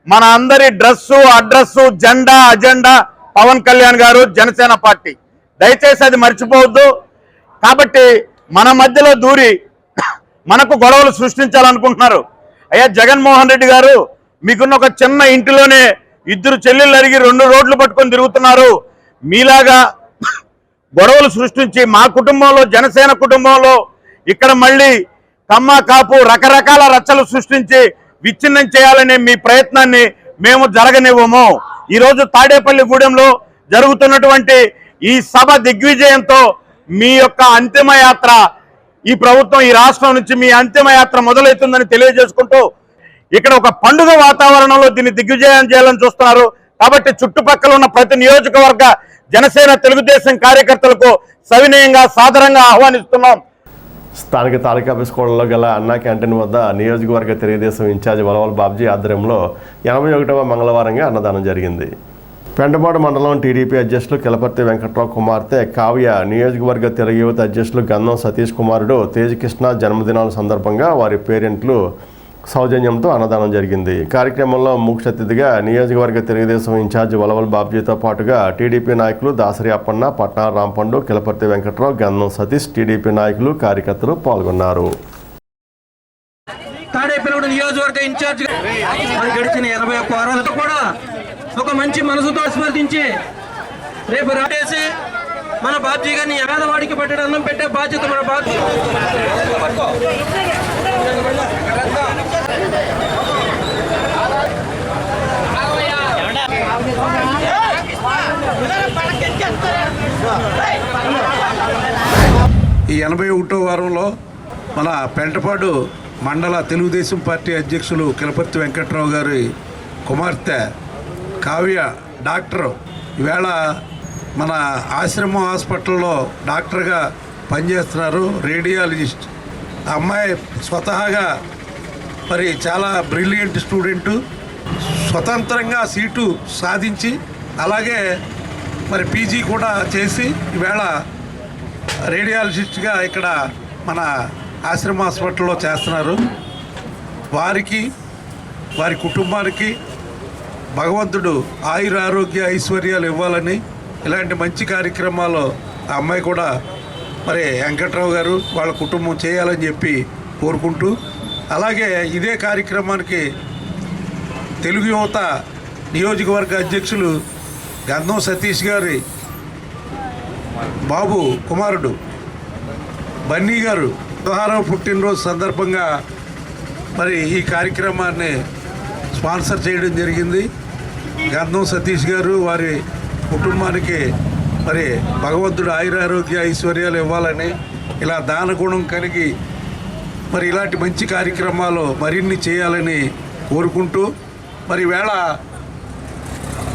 మన అందరి డ్రెస్సు అడ్రస్సు జెండా అజెండా పవన్ కళ్యాణ్ గారు, జనసేన పార్టీ. దయచేసి అది మర్చిపోవద్దు. కాబట్టి మన మధ్యలో దూరి మనకు గొడవలు సృష్టించాలనుకుంటున్నారు. అయ్యా జగన్మోహన్ రెడ్డి గారు, మీకున్న ఒక చిన్న ఇంటిలోనే 2 చెల్లెళ్ళు అరిగి 2 రోడ్లు పట్టుకొని తిరుగుతున్నారు. మీలాగా గొడవలు సృష్టించి మా కుటుంబంలో, జనసేన కుటుంబంలో ఇక్కడ మళ్ళీ కమ్మ కాపు రకరకాల రచ్చలు సృష్టించి విచ్ఛిన్నం చేయాలనే మీ ప్రయత్నాన్ని మేము జరగనివ్వము. ఈరోజు తాడేపల్లిగూడెంలో జరుగుతున్నటువంటి ఈ సభ దిగ్విజయంతో మీ యొక్క అంతిమయాత్ర, ఈ ప్రభుత్వం ఈ రాష్ట్రం నుంచి మీ అంతిమయాత్ర మొదలవుతుందని తెలియజేసుకుంటూ ఇక్కడ ఒక పండుగ వాతావరణంలో దీన్ని దిగ్విజయం చేయాలని చూస్తున్నారు. కాబట్టి చుట్టుపక్కల ఉన్న ప్రతి నియోజకవర్గ జనసేన తెలుగుదేశం కార్యకర్తలకు సవినయంగా సాదరంగా ఆహ్వానిస్తున్నాం. స్థానిక తాలూకాఫీస్ కోడలో గల అన్నా క్యాంటీన్ వద్ద నియోజకవర్గ తెలుగుదేశం ఇన్ఛార్జి వలవల బాబ్జీ ఆధ్వర్యంలో 81వ మంగళవారంగా అన్నదానం జరిగింది. పెంటపాడు మండలం టీడీపీ అధ్యక్షులు కిలపర్తి వెంకట్రావు కుమార్తె కావ్య, నియోజకవర్గ తెలుగు యువత అధ్యక్షులు గంధం సతీష్ కుమారుడు తేజకృష్ణ జన్మదినాల సందర్భంగా వారి పేరెంట్లు సౌజన్యంతో అన్నదానం జరిగింది. కార్యక్రమంలో ముఖ్య అతిథిగా నియోజకవర్గ తెలుగుదేశం ఇన్ఛార్జి వలవల బాబ్జీతో పాటుగా టీడీపీ నాయకులు దాసరి అప్పన్న, పట్నా రాంపండు, కిలపర్తి వెంకట్రావు, గంధం సతీష్, టీడీపీ నాయకులు, కార్యకర్తలు పాల్గొన్నారు. తాడేపల్లిగూడెం నియోజకవర్గ ఇన్ఛార్జ్ గడిచిన 81 వారాలతో కూడా ఒక మంచి మనసుతో స్మరించి రేపు రాటేసి మన బాబ్జీ గారిని పేదవాడికి పట్టడం అన్నం పెట్టే బాధ్యత మన బాధ్యత. ఈ 81వ వారంలో మన పెంటపాడు మండల తెలుగుదేశం పార్టీ అధ్యక్షులు కిలపర్తి వెంకట్రావు గారి కుమార్తె కావ్య డాక్టర్ ఈవేళ మన ఆశ్రమం హాస్పిటల్లో డాక్టర్గా పనిచేస్తున్నారు, రేడియాలజిస్ట్. ఆ అమ్మాయి స్వతహాగా మరి చాలా బ్రిలియంట్ స్టూడెంటు, స్వతంత్రంగా సీటు సాధించి అలాగే మరి పీజీ కూడా చేసి ఈవేళ రేడియాలజిస్ట్గా ఇక్కడ మన ఆశ్రమ హాస్పిటల్లో చేస్తున్నారు. వారికి వారి కుటుంబానికి భగవంతుడు ఆయుర ఆరోగ్య ఐశ్వర్యాలు ఇవ్వాలని, ఇలాంటి మంచి కార్యక్రమాలు ఆ అమ్మాయి కూడా మరి వెంకట్రావు గారు వాళ్ళ కుటుంబం చేయాలని చెప్పి కోరుకుంటూ, అలాగే ఇదే కార్యక్రమానికి తెలుగు యువత నియోజకవర్గ అధ్యక్షులు గంధం సతీష్ గారి బాబు కుమారుడు బన్నీ గారు 16వ పుట్టినరోజు సందర్భంగా మరి ఈ కార్యక్రమాన్ని స్పాన్సర్ చేయడం జరిగింది. గంధం సతీష్ గారు వారి కుటుంబానికి మరి భగవంతుడు ఆయురారోగ్య ఐశ్వర్యాలు ఇవ్వాలని, ఇలా దాన గుణం కలిగి మరి ఇలాంటి మంచి కార్యక్రమాలు మరిన్ని చేయాలని కోరుకుంటూ, మరి వేళ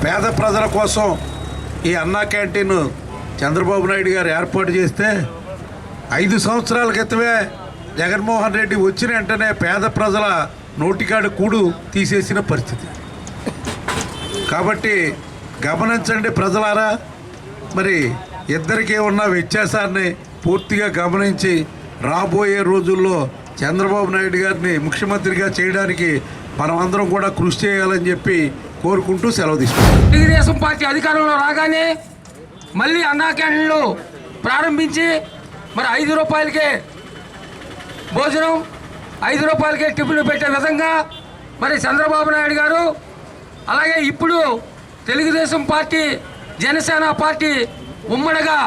పేద ప్రజల కోసం ఈ అన్నా క్యాంటీన్ చంద్రబాబు నాయుడు గారు ఏర్పాటు చేస్తే 5 సంవత్సరాల క్రితమే జగన్మోహన్ రెడ్డి వచ్చిన వెంటనే పేద ప్రజల నోటికాడ కూడు తీసేసిన పరిస్థితి. కాబట్టి గమనించండి ప్రజలారా, మరి ఇద్దరికీ ఉన్న వ్యత్యాసాన్ని పూర్తిగా గమనించి రాబోయే రోజుల్లో చంద్రబాబు నాయుడు గారిని ముఖ్యమంత్రిగా చేయడానికి మనమందరం కూడా కృషి చేయాలని చెప్పి కోరుకుంటూ సెలవు తీసుకుంటాం. తెలుగుదేశం పార్టీ అధికారంలో రాగానే మళ్ళీ అన్నా క్యాంటీన్లు ప్రారంభించి మరి 5 రూపాయలకే భోజనం, 5 రూపాయలకే టిఫిన్ పెట్టే విధంగా మరి చంద్రబాబు నాయుడు గారు, అలాగే ఇప్పుడు తెలుగుదేశం పార్టీ జనసేన పార్టీ ఉమ్మడిగా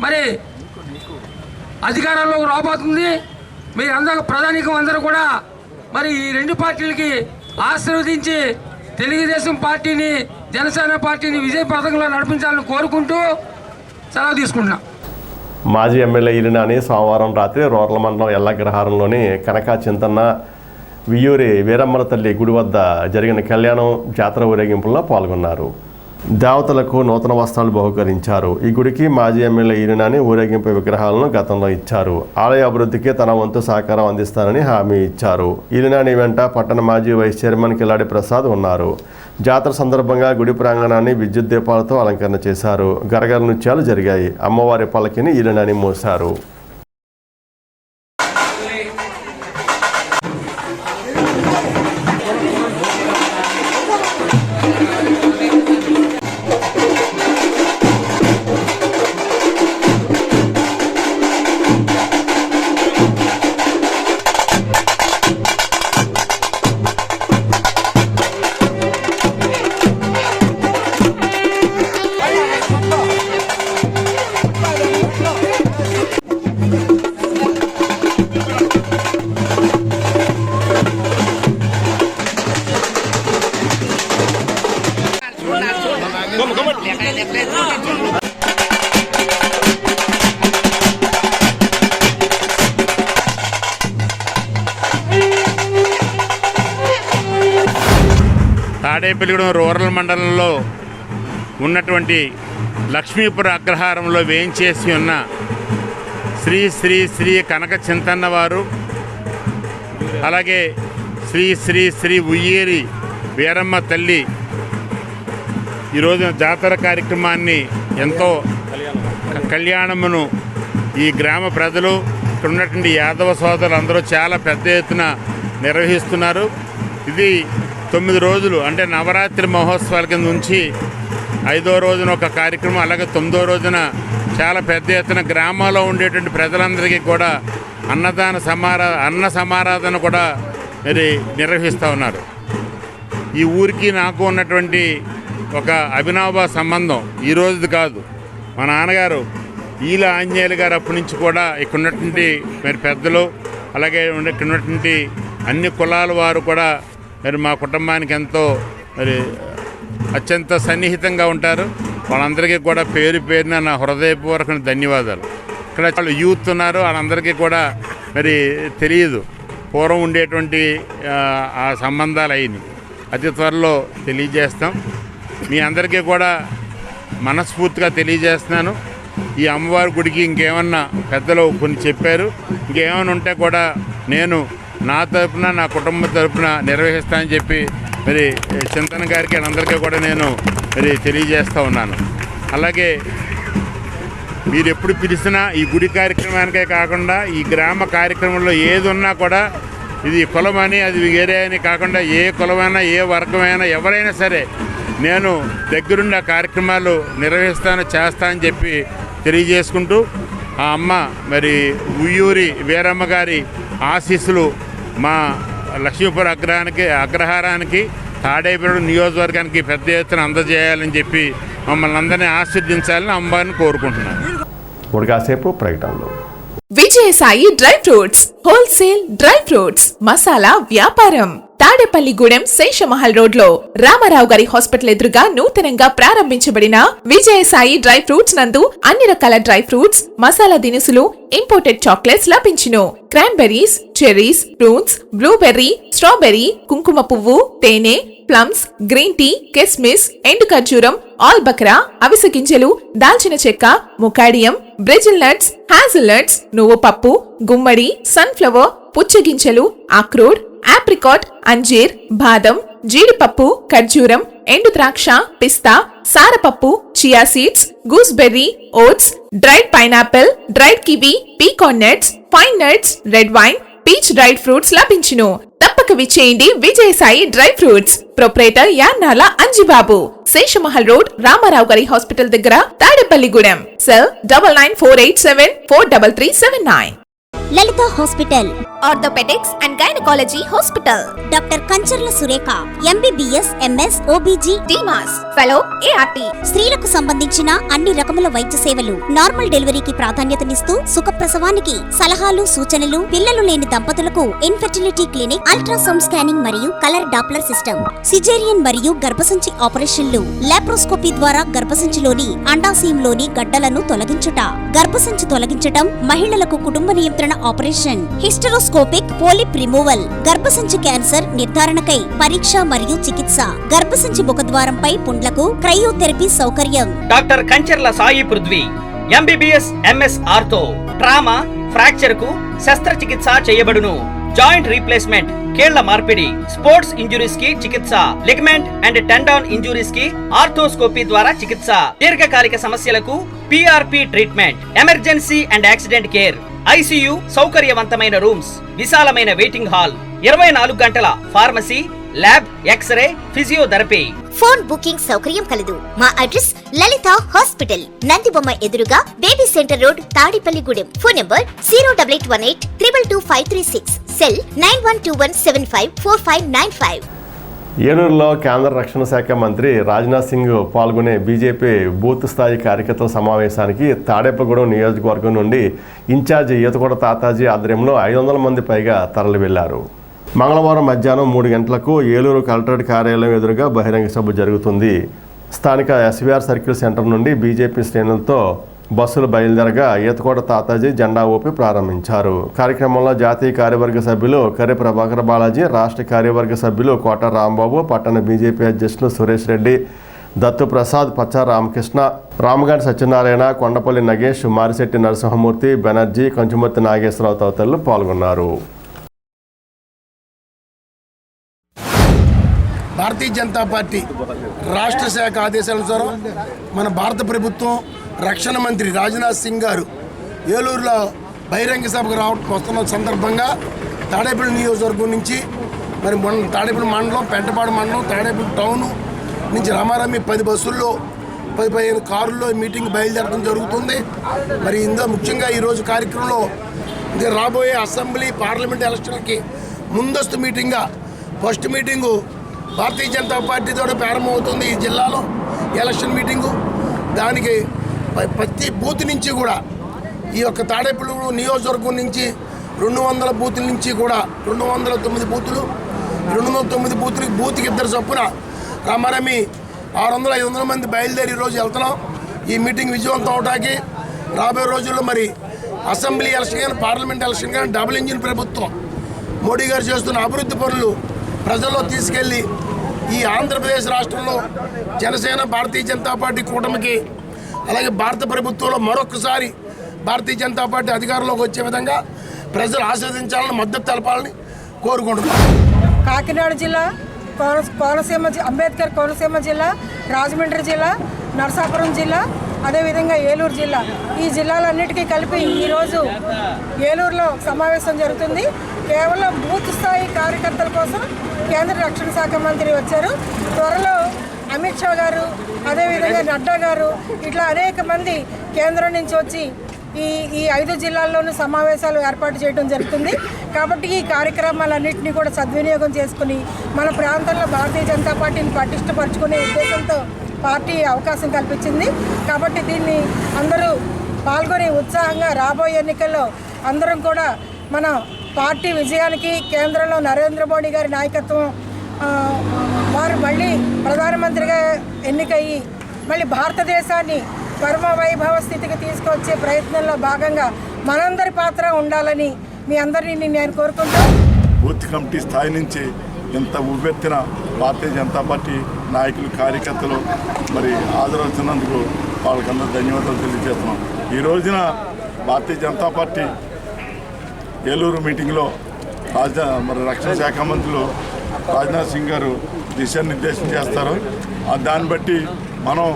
మరి అధికారంలోకి రాబోతుంది. మీరు అందరూ ప్రధానికం అందరూ కూడా మరి ఈ 2 పార్టీలకి ఆశీర్వదించి తెలుగుదేశం పార్టీని జనసేన పార్టీని విజయ పథకంలో నడిపించాలని కోరుకుంటూ సెలవు తీసుకుంటున్నాం. మాజీ ఎమ్మెల్యే ఈలినాని సోమవారం రాత్రి రోర్ల మండలం ఎల్లగ్రహారంలోని కనకా చింతన్న వియ్యూరి వీరమ్మల తల్లి గుడి వద్ద జరిగిన కళ్యాణం జాతర ఊరేగింపుల్లో పాల్గొన్నారు. దేవతలకు నూతన వస్త్రాలు బహుకరించారు. ఈ గుడికి మాజీ ఎమ్మెల్యే ఈలినాని ఊరేగింపు విగ్రహాలను గతంలో ఇచ్చారు. ఆలయ అభివృద్ధికి తన వంతు సహకారం అందిస్తానని హామీ ఇచ్చారు. ఈలినాని వెంట పట్టణ మాజీ వైస్ చైర్మన్ కిలాడి ప్రసాద్ ఉన్నారు. జాతర సందర్భంగా గుడి ప్రాంగణాన్ని విద్యుత్ దీపాలతో అలంకరణ చేశారు. గరగర నృత్యాలు జరిగాయి. అమ్మవారి పల్లకిని ఈలినాని మోశారు. తాడేపల్లిగూడెం రూరల్ మండలంలో ఉన్నటువంటి లక్ష్మీపుర అగ్రహారంలో వేయించేసి ఉన్న శ్రీ శ్రీ శ్రీ కనక చింతన్న వారు, అలాగే శ్రీ శ్రీ శ్రీ ఉయ్యేరి వీరమ్మ తల్లి ఈరోజు జాతర కార్యక్రమాన్ని ఎంతో కళ్యాణమును ఈ గ్రామ ప్రజలు, ఇక్కడ ఉన్నటువంటి యాదవ సోదరులు అందరూ చాలా పెద్ద ఎత్తున నిర్వహిస్తున్నారు. ఇది 9 రోజులు అంటే నవరాత్రి మహోత్సవాల కింద నుంచి 5వ రోజున ఒక కార్యక్రమం, అలాగే 9వ రోజున చాలా పెద్ద ఎత్తున గ్రామాల్లో ఉండేటువంటి ప్రజలందరికీ కూడా అన్న సమారాధన కూడా మరి నిర్వహిస్తూ ఉన్నారు. ఈ ఊరికి నాకు ఉన్నటువంటి ఒక అభినవ సంబంధం ఈ రోజుది కాదు. మా నాన్నగారు ఈల ఆంజనేయులు గారు అప్పటి నుంచి కూడా ఇక్కడ ఉన్నటువంటి మరి పెద్దలు, అలాగే ఇక్కడ ఉన్నటువంటి అన్ని కులాల వారు కూడా మరి మా కుటుంబానికి ఎంతో మరి అత్యంత సన్నిహితంగా ఉంటారు. వాళ్ళందరికీ కూడా పేరు పేరున నా హృదయపూర్వక ధన్యవాదాలు. ఇక్కడ వాళ్ళు యూత్ ఉన్నారు, వాళ్ళందరికీ కూడా మరి తెలియదు పూర్వం ఉండేటువంటి ఆ సంబంధాలు అయినాయి. అతి త్వరలో తెలియజేస్తాం. మీ అందరికీ కూడా మనస్ఫూర్తిగా తెలియజేస్తున్నాను. ఈ అమ్మవారి గుడికి ఇంకేమన్నా పెద్దలు కొన్ని చెప్పారు, ఇంకేమైనా ఉంటే కూడా నేను నా తరపున నా కుటుంబం తరపున నిర్వహిస్తానని చెప్పి మరి చింతన గారికి అందరికీ కూడా నేను మరి తెలియజేస్తూ ఉన్నాను. అలాగే మీరు ఎప్పుడు పిలిచినా ఈ గుడి కార్యక్రమానికే కాకుండా ఈ గ్రామ కార్యక్రమంలో ఏది ఉన్నా కూడా ఇది కులమని అది వేరే అని కాకుండా ఏ కులమైనా ఏ వర్గమైనా ఎవరైనా సరే నేను దగ్గరుండి ఆ కార్యక్రమాలు చేస్తా అని చెప్పి తెలియజేసుకుంటూ ఆ అమ్మ మరి ఉయ్యూరి వీరమ్మ గారి ఆశీస్సులు మా లక్ష్మీపుర అగ్రహారానికి తాడేపల్లి నియోజకవర్గానికి పెద్ద ఎత్తున అందజేయాలని చెప్పి మమ్మల్ని అందరినీ ఆశీర్వదించాలని అమ్మవారిని కోరుకుంటున్నాను. ఇప్పుడు కాసేపు ప్రకటనలు. Vijayasai dry fruits wholesale dry fruits masala వ్యాపారం తాడేపల్లిగూడెం శేషమహల్ రోడ్ లో రామారావు గారి హాస్పిటల్ ఎదురుగా నూతనంగా ప్రారంభించబడిన విజయసాయి డ్రై ఫ్రూట్స్ నందు అన్ని రకాల డ్రై ఫ్రూట్స్, మసాలా దినుసులు, ఇంపోర్టెడ్ చాక్లెట్స్ లభించును. Cranberries, cherries, prunes, blueberry, strawberry, కుంకుమ పువ్వు, తేనె, ప్లమ్స్, గ్రీన్ టీ, కిస్మిస్, ఎండు ఖర్జూరం, ఆల్ బక్రా, అవిసె గింజలు, దాల్చిన చెక్క, ముకాడియం, బ్రెజిల్ నట్స్, హ్యాజిల్ నట్స్, నువ్వు పప్పు, గుమ్మడి, సన్ఫ్లవర్, పుచ్చగింజలు, అక్రోడ్, ఆప్రికాట్, అంజీర్, బాదం, జీడిపప్పు, ఖర్జూరం, ఎండు ద్రాక్ష, పిస్తా, సారపప్పు, chia seeds, gooseberry, oats, dried pineapple, dried kiwi, pecan nuts, pine nuts, red wine, peach dried fruits లభించును. తప్పక విచ్చేయండి Vijayasai dry fruits. Proprietor Yannala Anjibabu, Seshamahal road, Ramarao గారి హాస్పిటల్ దగ్గర, Tadepalligudem. Cell 9948743379. Lalitha hospital, orthopaedics and gynaecology hospital. Doctor Kancharla Surekha, MBBS, MS, OBG, DMAS, fellow, ART. స్త్రీలకు సంబంధించిన అన్ని రకముల వైద్య సేవలు, నార్మల్ డెలివరీకి ప్రాధాన్యతనిస్తూ సుఖప్రసవానికి సలహాలు, సూచనలు, పిల్లలు లేని దంపతులకు ఇన్ఫెర్టిలిటీ క్లినిక్, అల్ట్రాసౌండ్ స్కానింగ్ మరియు కలర్ డాప్లర్ సిస్టమ్, సిజేరియన్ మరియు గర్భసంచి ఆపరేషన్లు, లాప్రోస్కోపీ ద్వారా గర్భసంచిలోని అండాశయంలోని గడ్డలను తొలగించుట, గర్భసంచి తొలగించటం, మహిళలకు కుటుంబ నియంత్రణ ఆపరేషన్, హిస్టరోస్కోపిక్ పోలిప్ రిమూవల్, గర్భసంచి క్యాన్సర్ నిర్ధారణకై పరీక్ష మరియు చికిత్స, గర్భసంచి ముఖద్వారంపై పుండ్లకు క్రయోథెరపీ సౌకర్యం. Doctor Kancharla Sai Prithvi, MBBS, MS ortho, trauma, fracture కు శస్త్రచికిత్స చేయబడును. జాయింట్ రీప్లేస్మెంట్, కీళ్ల మార్పిడి, స్పోర్ట్స్ ఇంజురీస్ కి చికిత్స, లిగమెంట్ అండ్ టెండాన్ ఇంజురీస్ కి ఆర్థోస్కోపీ ద్వారా చికిత్స, దీర్ఘకాలిక సమస్యలకు PRP treatment, emergency and accident care, ICU సౌకర్యవంతమైన రూమ్స్, విశాలమైన వెయిటింగ్ హాల్, 24 గంటల pharmacy, lab, X-ray, physiotherapy. Phone booking సౌకర్యం కలదు. మా అడ్రస్ లలిత హాస్పిటల్, నందిబొమ్మ ఎదురుగా, baby centre road, Tadepalligudem. Phone number 08818222536. Cell 9121754595. ఏలూరులో కేంద్ర రక్షణ శాఖ మంత్రి రాజ్నాథ్ సింగ్ పాల్గొనే బీజేపీ బూత్ స్థాయి కార్యకర్తల సమావేశానికి తాడేపల్లిగూడెం నియోజకవర్గం నుండి ఇన్ఛార్జి ఈతకొండ తాతాజీ ఆధ్వర్యంలో 500 మంది పైగా తరలి వెళ్లారు. మంగళవారం మధ్యాహ్నం 3 గంటలకు ఏలూరు కలెక్టరేట్ కార్యాలయం ఎదురుగా బహిరంగ సభ జరుగుతుంది. స్థానిక ఎస్వీఆర్ సర్కిల్ సెంటర్ నుండి బీజేపీ శ్రేణులతో బస్సులు బయలుదేరగా ఈతకోట తాతాజీ జెండా ఊపి ప్రారంభించారు. కార్యక్రమంలో జాతీయ కార్యవర్గ సభ్యులు కర్రె ప్రభాకర్ బాలాజీ, రాష్ట్ర కార్యవర్గ సభ్యులు కోట రాంబాబు, పట్టణ బీజేపీ అధ్యక్షులు సురేష్ రెడ్డి, దత్తు ప్రసాద్, పచ్చా రామకృష్ణ, రామగారి సత్యనారాయణ, కొండపల్లి నగేష్, మారిశెట్టి నరసింహమూర్తి, బెనర్జీ, కంచుమర్తి నాగేశ్వరరావు తదితరులు పాల్గొన్నారు. భారతీయ జనతా పార్టీ రాష్ట్ర శాఖ ఆదేశానుసారం మన భారత ప్రభుత్వం రక్షణ మంత్రి రాజ్నాథ్ సింగ్ గారు ఏలూరులో బహిరంగ సభకు వస్తున్న సందర్భంగా తాడేపల్లి నియోజకవర్గం నుంచి మరి తాడేపల్లి మండలం, పెంటపాడు మండలం, తాడేపల్లి టౌన్ నుంచి రామారామి 10 బస్సుల్లో 15 కారుల్లో మీటింగ్ బయలుదేరడం జరుగుతుంది. మరి ఇందులో ముఖ్యంగా ఈరోజు కార్యక్రమంలో రాబోయే అసెంబ్లీ పార్లమెంట్ ఎలక్షన్లకి ముందస్తు మీటింగ్గా ఫస్ట్ మీటింగు భారతీయ జనతా పార్టీతో ప్రారంభమవుతుంది. ఈ జిల్లాలో ఎలక్షన్ మీటింగు దానికి ప్రతి బూత్ నుంచి కూడా ఈ యొక్క తాడేపల్లి నియోజకవర్గం నుంచి 200 బూతుల నుంచి కూడా 209 బూతులు, 209 బూతులకి బూత్కి 2 చొప్పున రామారామి 600-500 మంది బయలుదేరి ఈరోజు వెళ్తున్నాం. ఈ మీటింగ్ విజయవంతం అవడానికి రాబోయే రోజుల్లో మరి అసెంబ్లీ ఎలక్షన్ కానీ పార్లమెంట్ ఎలక్షన్ కానీ డబుల్ ఇంజిన్ ప్రభుత్వం మోడీ గారు చేస్తున్న అభివృద్ధి పనులు ప్రజల్లో తీసుకెళ్ళి ఈ ఆంధ్రప్రదేశ్ రాష్ట్రంలో జనసేన, భారతీయ జనతా పార్టీ కూటమికి అలాగే భారత ప్రభుత్వంలో మరొకసారి భారతీయ జనతా పార్టీ అధికారంలోకి వచ్చే విధంగా ప్రజలు ఆశీర్వదించాలని, మద్దతు తెలపాలని కోరుకుంటున్నాం. కాకినాడ జిల్లా, కోనసీమ, అంబేద్కర్ కోనసీమ జిల్లా, రాజమండ్రి జిల్లా, నరసాపురం జిల్లా, అదేవిధంగా ఏలూరు జిల్లా, ఈ జిల్లాలన్నిటికీ కలిపి ఈరోజు ఏలూరులో సమావేశం జరుగుతుంది. కేవలం బూత్ స్థాయి కార్యకర్తల కోసం కేంద్ర రక్షణ శాఖ మంత్రి వచ్చారు. త్వరలో అమిత్ షా గారు, అదేవిధంగా నడ్డా గారు, ఇట్లా అనేక మంది కేంద్రం నుంచి వచ్చి ఈ 5 జిల్లాల్లోనూ సమావేశాలు ఏర్పాటు చేయడం జరుగుతుంది. కాబట్టి ఈ కార్యక్రమాలన్నింటినీ కూడా సద్వినియోగం చేసుకుని మన ప్రాంతంలో భారతీయ జనతా పార్టీని పటిష్టపరచుకునే ఉద్దేశంతో పార్టీ అవకాశం కల్పించింది. కాబట్టి దీన్ని అందరూ పాల్గొని ఉత్సాహంగా రాబోయే ఎన్నికల్లో అందరం కూడా మన పార్టీ విజయానికి కేంద్రంలో నరేంద్ర మోడీ గారి నాయకత్వం వారు మళ్ళీ ప్రధానమంత్రిగా ఎన్నికయ్యి మళ్ళీ భారతదేశాన్ని పరమ వైభవ స్థితికి తీసుకొచ్చే ప్రయత్నంలో భాగంగా మనందరి పాత్ర ఉండాలని మీ అందరినీ నేను కోరుకుంటాను. బూత్ కమిటీ స్థాయి నుంచి ఇంత ఉవ్వెత్తిన భారతీయ జనతా పార్టీ నాయకులు, కార్యకర్తలు మరి హాజరవుతున్నందుకు వాళ్ళకందరూ ధన్యవాదాలు తెలియజేస్తున్నాం. ఈ రోజున భారతీయ జనతా పార్టీ ఏలూరు మీటింగ్లో మరి రక్షణ శాఖ మంత్రులు రాజ్నాథ్ సింగ్ గారు దిశానిర్దేశం చేస్తారు. దాన్ని బట్టి మనం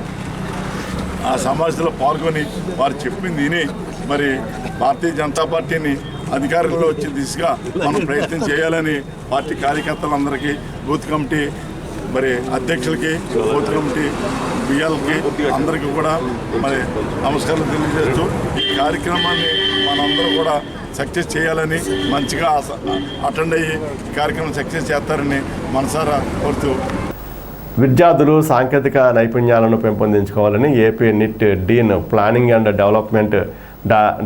ఆ సమావేశంలో పాల్గొని వారు చెప్పింది విని మరి భారతీయ జనతా పార్టీని అధికారంలో వచ్చే దిశగా మనం ప్రయత్నం చేయాలని పార్టీ కార్యకర్తలందరికీ, బూత్ కమిటీ మరి అధ్యక్షులకి, బూత్ కమిటీ బియ్యాలకి అందరికీ కూడా మరి నమస్కారం తెలియజేస్తూ ఈ కార్యక్రమాన్ని మనందరూ కూడా సక్సెస్ చేయాలని, మంచిగా అటెండ్ అయ్యి ఈ కార్యక్రమం సక్సెస్ చేస్తారని మనసారా కోరుతూ విద్యార్థులు సాంకేతిక నైపుణ్యాలను పెంపొందించుకోవాలని AP NIT dean planning and development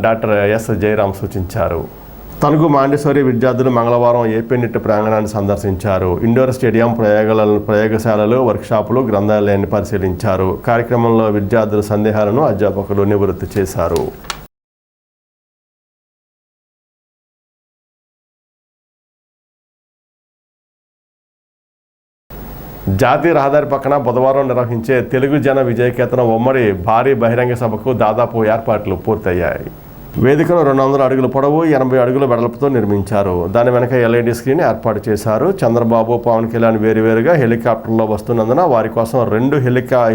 doctor S Jayaram సూచించారు. తణుకు మాండేశ్వరి విద్యార్థులు మంగళవారం ఏపీ నిట్ ప్రాంగణాన్ని సందర్శించారు. ఇండోర్ స్టేడియం, ప్రయోగశాలలు, వర్క్షాపులు, గ్రంథాలయాన్ని పరిశీలించారు. కార్యక్రమంలో విద్యార్థుల సందేహాలను అధ్యాపకులు నివృత్తి చేశారు. జాతీయ రహదారి పక్కన బుధవారం నిర్వహించే తెలుగు జన విజయకేతనం ఉమ్మడి భారీ బహిరంగ సభకు దాదాపు ఏర్పాట్లు పూర్తయ్యాయి. వేదికను 200 అడుగుల పొడవు, 80 అడుగుల వెడల్పుతో నిర్మించారు. దాని వెనక LED స్క్రీన్ ఏర్పాటు చేశారు. చంద్రబాబు, పవన్ కళ్యాణ్ వేరువేరుగా హెలికాప్టర్లో వస్తున్నందున వారి కోసం 2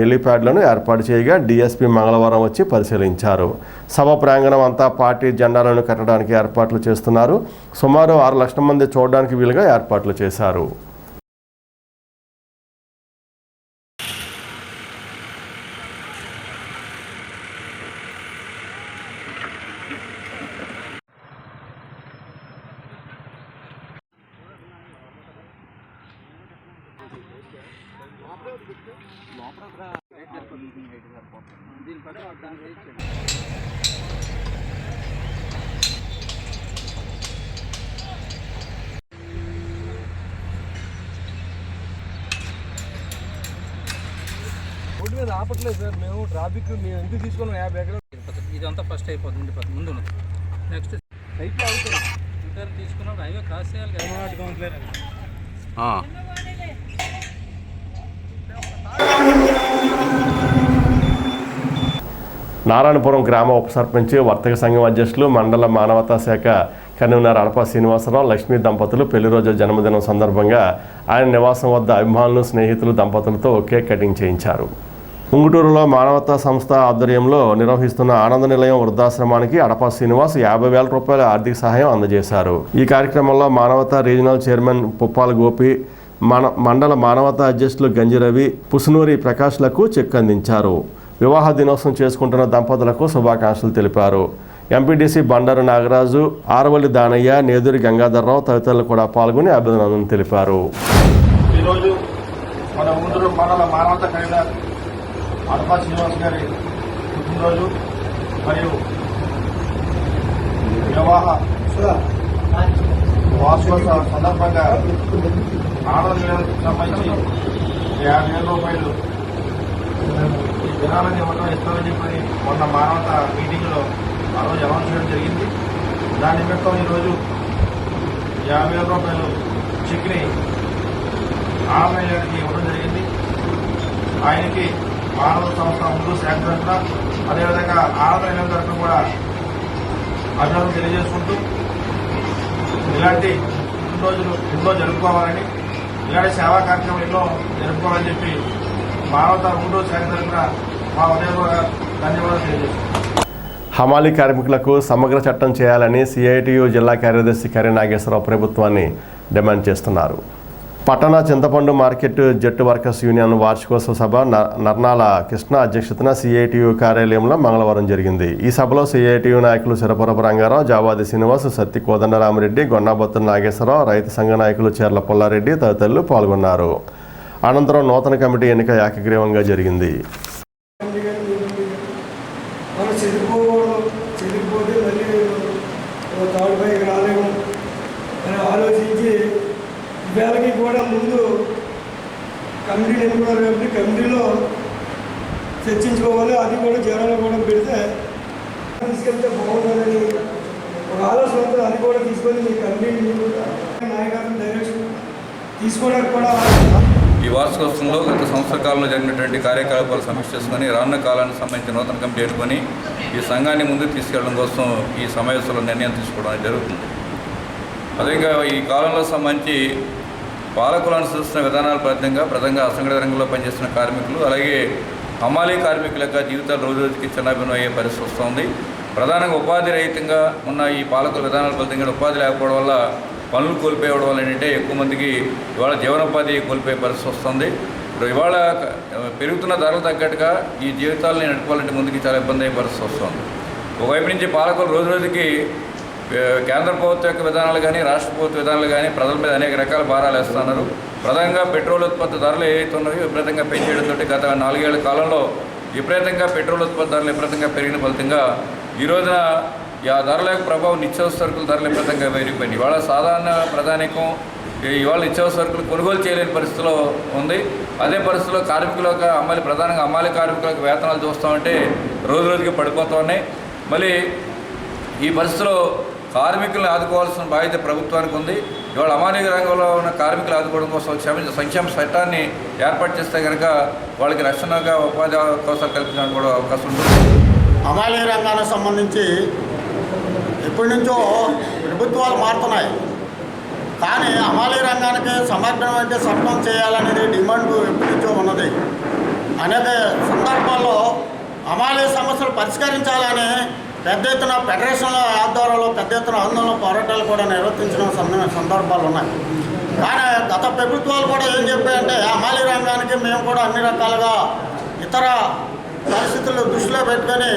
హెలిప్యాడ్లను ఏర్పాటు చేయగా DSP మంగళవారం వచ్చి పరిశీలించారు. సభ ప్రాంగణం అంతా పార్టీ జెండాలను కట్టడానికి ఏర్పాట్లు చేస్తున్నారు. సుమారు 6 లక్షల మంది చూడడానికి వీలుగా ఏర్పాట్లు చేశారు. రోడ్డు మీద ఆపట్లేదు సార్, మేము ట్రాఫిక్ మేము ఎందుకు తీసుకున్నాం 50 ఎకరాలు. ఇదంతా ఫస్ట్ అయిపోతుంది ముందు ఉన్నది. నెక్స్ట్ సైట్లో అవుతుంది రిటర్న్ తీసుకున్నప్పుడు హైవే క్రాస్ చేయాలి కదా. నారాయణపురం గ్రామ ఉప సర్పంచ్ వర్తక సంఘం అధ్యక్షులు మండల మానవతా శాఖ కన్వీనర్ అడప శ్రీనివాసరావు లక్ష్మీ దంపతులు పెళ్లి రోజు జన్మదినం సందర్భంగా ఆయన నివాసం వద్ద అభిమానులు స్నేహితులు దంపతులతో కేక్ కటింగ్ చేయించారు. ఉంగుటూరులో మానవతా సంస్థ ఆధ్వర్యంలో నిర్వహిస్తున్న ఆనంద నిలయం వృద్ధాశ్రమానికి అడప శ్రీనివాస్ 50,000 రూపాయల ఆర్థిక సహాయం అందజేశారు. ఈ కార్యక్రమంలో మానవతా రీజనల్ చైర్మన్ పుప్పాల గోపి, మండల మానవతా అధ్యక్షులు గంజి రవి, పుసునూరి ప్రకాష్లకు చెక్ అందించారు. వివాహ దినోత్సవం చేసుకుంటున్న దంపతులకు శుభాకాంక్షలు తెలిపారు. ఎంపీడీసీ బండారు నాగరాజు, ఆరవల్లి దానయ్య, నేదూరి గంగాధర్రావు తదితరులు కూడా పాల్గొని అభినందనలు తెలిపారు. ఈరోజు మన ఊరు మండల మానవతా కన్వీనర్ అడప శ్రీనివాస్ గారి పుట్టినరోజు మరియు వివాహ వార్షికోత్సవ సందర్భంగా ఆనందానికి సంబంధించి 50,000 రూపాయలు ఈ దినాలని ఇవ్వడం ఇస్తామని చెప్పి మొన్న మానవతా మీటింగ్లో ఆ రోజు అనౌన్స్ చేయడం జరిగింది. దాని నిమిత్తం ఈరోజు 50,000 రూపాయలు చెక్ని ఆనంద్ గారికి ఇవ్వడం జరిగింది. ఆయనకి మానవ సంస్థ ముందు శాఖ తరఫున అదేవిధంగా ఆనంద్ తరఫున కూడా అభినందనలు తెలియజేసుకుంటూ ఇలాంటి పుట్టినరోజులు ఎన్నో జరుపుకోవాలని, ఇలాంటి సేవా కార్యక్రమం ఎన్నో జరుపుకోవాలని చెప్పి మానవతా ముందు శాఖ తరఫున మా ఉదయపూర్వక ధన్యవాదాలు తెలియజేస్తున్నాం. హమాలీ కార్మికులకు సమగ్ర చట్టం చేయాలని సిఐటియు జిల్లా కార్యదర్శి కరి నాగేశ్వరరావు ప్రభుత్వాన్ని డిమాండ్ చేస్తున్నారు. పట్టణ చింతపండు మార్కెట్ జట్టు వర్కర్స్ యూనియన్ వార్షికోత్సవ సభ నర్నాల కృష్ణ అధ్యక్షతన సిఐటియు కార్యాలయంలో మంగళవారం జరిగింది. ఈ సభలో సిఐటియు నాయకులు సిరపురపు రంగారావు, జావాది శ్రీనివాస్, సత్తి కోదండరామిరెడ్డి, గొన్నాబొత్తుల నాగేశ్వరరావు, రైతు సంఘ నాయకులు చీర్ల పుల్లారెడ్డి తదితరులు పాల్గొన్నారు. అనంతరం నూతన కమిటీ ఎన్నిక ఏకగ్రీవంగా జరిగింది. చెదిరిపోతే మళ్ళీ తాడుపైకి రాలేము అని ఆలోచించి వేళకి కూడా ముందు కమిటీని ఎన్నుకున్నారు కాబట్టి కమిటీలో చర్చించుకోవాలి. అది కూడా జనాలు కూడా పెడితే తీసుకెళ్తే బాగుంటుందని ఒక ఆలోచనతో అది కూడా తీసుకొని మీ కమిటీని నాయకత్వం డైరెక్షన్ తీసుకోవడానికి కూడా. ఈ వార్షికోత్సవంలో గత సంవత్సర కాలంలో జరిగినటువంటి కార్యకలాపాలు సమీక్ష చేసుకొని రానున్న కాలానికి సంబంధించిన నూతన కమిటీ ఎన్నుకొని ఈ సంఘాన్ని ముందుకు తీసుకెళ్లడం కోసం ఈ సమావేశంలో నిర్ణయం తీసుకోవడం జరుగుతుంది. అదేవిధంగా ఈ కాలంలో సంబంధించి పాలకులు అనుసరిస్తున్న విధానాల ప్రధానంగా అసంఘటిత రంగంలో పనిచేస్తున్న కార్మికులు, అలాగే హమాలీ కార్మికుల యొక్క జీవితాలు రోజు రోజుకి చిన్నాభిన్నం అయ్యే పరిస్థితి వస్తుంది. ప్రధానంగా ఉపాధి రహితంగా ఉన్న ఈ పాలకుల విధానాల ఫలితంగా ఉపాధి లేకపోవడం వల్ల, పనులు కోల్పోవడం వల్ల ఏంటంటే ఎక్కువ మందికి ఇవాళ జీవనోపాధి కోల్పోయే పరిస్థితి వస్తుంది. ఇప్పుడు ఇవాళ పెరుగుతున్న ధరలు తగ్గట్టుగా ఈ జీవితాలని నడుపుకోవాలంటే ముందుకి చాలా ఇబ్బంది అయ్యే పరిస్థితి వస్తుంది. ఒకవైపు నుంచి పాలకులు రోజు రోజుకి కేంద్ర ప్రభుత్వ యొక్క విధానాలు కానీ రాష్ట్ర ప్రభుత్వ విధానాలు కానీ ప్రజల మీద అనేక రకాల భారాలు వేస్తున్నారు. ప్రధానంగా పెట్రోల్ ఉత్పత్తి ధరలు ఏవైతే ఉన్నాయో విపరీతంగా పెంచేయడంతో గత 4 ఏళ్ల కాలంలో విపరీతంగా పెట్రోల్ ఉత్పత్తి ధరలు విపరీతంగా పెరిగిన ఫలితంగా ఈ రోజున ఆ ధరల యొక్క ప్రభావం నిత్యావసర సరుకుల ధరలు విపరీతంగా పెరిగిపోయింది. ఇవాళ సాధారణ ప్రధానికం ఇవాళ నిత్యావసర సరుకులు కొనుగోలు చేయలేని పరిస్థితిలో ఉంది. అదే పరిస్థితిలో కార్మికులకు ప్రధానంగా అమ్మాలి కార్మికులకు వేతనాలు చూస్తామంటే రోజు రోజుకి పడిపోతూ ఉన్నాయి. మళ్ళీ ఈ పరిస్థితిలో కార్మికులను ఆదుకోవాల్సిన బాధ్యత ప్రభుత్వానికి ఉంది. ఇవాళ అమానీ రంగంలో ఉన్న కార్మికులు ఆదుకోవడం కోసం సంక్షేమ చట్టాన్ని ఏర్పాటు చేస్తే కనుక వాళ్ళకి రక్షణగా ఉపాధి అవకాశాలు కల్పించడానికి కూడా అవకాశం ఉంటుంది. అమానీ రంగానికి సంబంధించి ఎప్పటి నుంచో ప్రభుత్వాలు మారుతున్నాయి, కానీ అమానీ రంగానికి సమగ్రమైన చట్టం చేయాలనేది డిమాండ్ ఎప్పటి నుంచో ఉన్నది. అనేక సందర్భాల్లో అమానీ సమస్యలు పరిష్కరించాలని పెద్ద ఎత్తున ఫెడరేషన్ల ఆధ్వర్యంలో పెద్ద ఎత్తున ఆందోళన పోరాటాలు కూడా నిర్వర్తించిన సందర్భాలు ఉన్నాయి. కానీ గత ప్రభుత్వాలు కూడా ఏం చెప్పాయంటే అమానీ రంగానికి మేము కూడా అన్ని రకాలుగా ఇతర పరిస్థితులు దృష్టిలో పెట్టుకొని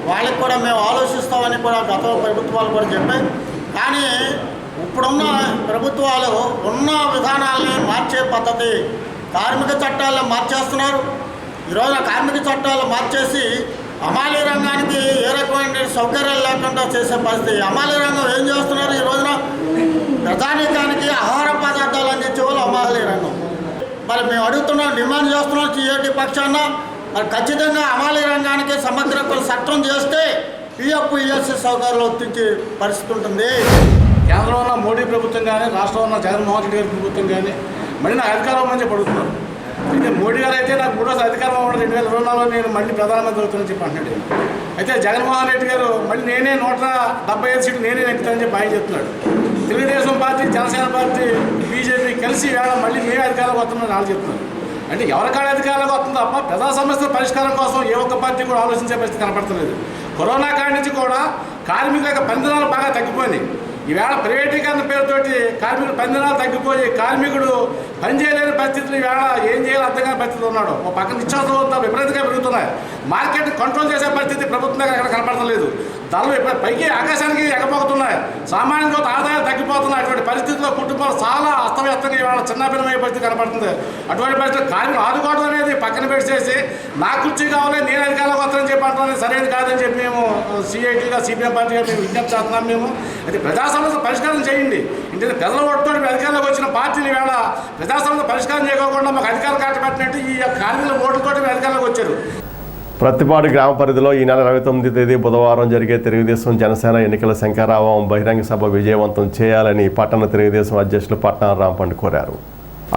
వాళ్ళకి కూడా మేము ఆలోచిస్తామని కూడా గత ప్రభుత్వాలు కూడా చెప్పాయి. కానీ ఇప్పుడున్న ప్రభుత్వాలు ఉన్న విధానాలని మార్చే పద్ధతి, కార్మిక చట్టాలను మార్చేస్తున్నారు. ఈరోజున కార్మిక చట్టాలు మార్చేసి అమానీ రంగానికి ఏ రకమైన సౌకర్యాలు లేకుండా చేసే పరిస్థితి. అమానీ రంగం ఏం చేస్తున్నారు? ఈ రోజున ప్రధానికానికి ఆహార పదార్థాలు అందించే వాళ్ళు అమానీ రంగం. మరి మేము అడుగుతున్నాం, డిమాండ్ చేస్తున్నాం సిఐటి పక్షాన మరి ఖచ్చితంగా అమలు రంగానికి సమగ్ర చట్టం చేస్తే పిఎఫ్ ఈఎస్ఐ సౌకర్యాలు వర్తించే పరిస్థితి ఉంటుంది. కేంద్రంలో ఉన్న మోడీ ప్రభుత్వం కానీ రాష్ట్రంలో ఉన్న జగన్మోహన్ రెడ్డి గారి ప్రభుత్వం కానీ మళ్ళీ నాకు అధికారం అని చెప్పి అడుగుతున్నారు. అయితే మోడీ గారు అయితే నాకు 3వ అధికారం అవ్వడం 2024లో నేను మళ్ళీ ప్రధానమంత్రి అవుతానని చెప్పి అంటున్నాడు. అయితే జగన్మోహన్ రెడ్డి గారు మళ్ళీ నేనే 175 సీట్లు నేనే నెక్కుతానని చెప్పి ఆయన చెప్తున్నాడు. Telugu Desam party, Janasena party, BJP కలిసి వేళ మళ్ళీ మేమే అధికారంలోకి వస్తున్నామని వాళ్ళు చెప్తున్నారు. అంటే ఎవరికాడ అధికారంలోకి వస్తుందో తప్ప ప్రజా సమస్యల పరిష్కారం కోసం ఏ ఒక్క పార్టీ కూడా ఆలోచించే పరిస్థితి కనపడతలేదు. కరోనా కాడి నుంచి కూడా కార్మికుల యొక్క పనిదినాలు బాగా తగ్గిపోయినాయి. ఈవేళ ప్రైవేటీకరణ పేరుతోటి కార్మికులు పనిదినాలు తగ్గిపోయి కార్మికుడు పని చేయలేని పరిస్థితులు ఈవేళ ఏం చేయాలో అర్థం కాని పరిస్థితులు ఉన్నాడు. ఒక పక్కన నిత్యావసర విపరీతంగా పెరుగుతున్నాయి. మార్కెట్ కంట్రోల్ చేసే పరిస్థితి ప్రభుత్వం ఎక్కడ కనపడతలేదు. ధరలు పైకి ఆకాశానికి ఎగపోతున్నాయి. సామాన్య ఆదాయాలు తగ్గిపోతున్నాయి. అటువంటి పరిస్థితుల్లో కుటుంబాలు చాలా అస్తవ్యస్తంగా ఇవాళ చిన్నభిన్నమయ్యే పరిస్థితి కనపడుతుంది. అటువంటి పరిస్థితి కార్మికులు ఆదుకోవడం అనేది పక్కన పెట్టేసి నా కుర్చీ కావాలి నేను అధికారంలోకి వస్తానని చెప్పి అంటున్నాను సరైనది కాదని చెప్పి మేము సిఐటీగా సిపిఎం పార్టీగా మేము విజ్ఞప్తి చేస్తున్నాం. మేము అయితే ప్రజా సమస్య పరిష్కారం చేయండి. ఇంటి ప్రజల ఓటుతో అధికారంలోకి వచ్చిన పార్టీలు వేళ ప్రజా సమస్య పరిష్కారం చేయకుండా మాకు అధికారం కాటపెట్టినట్టు ఈ కార్మికుల ఓటుతో అధికారంలోకి వచ్చారు. ప్రతిపాడు గ్రామ పరిధిలో ఈ నెల 29వ తేదీ బుధవారం జరిగే తెలుగుదేశం జనసేన ఎన్నికల శంఖారావం బహిరంగ సభ విజయవంతం చేయాలని పట్టణ తెలుగుదేశం అధ్యక్షులు పట్నాల రాంపండు కోరారు.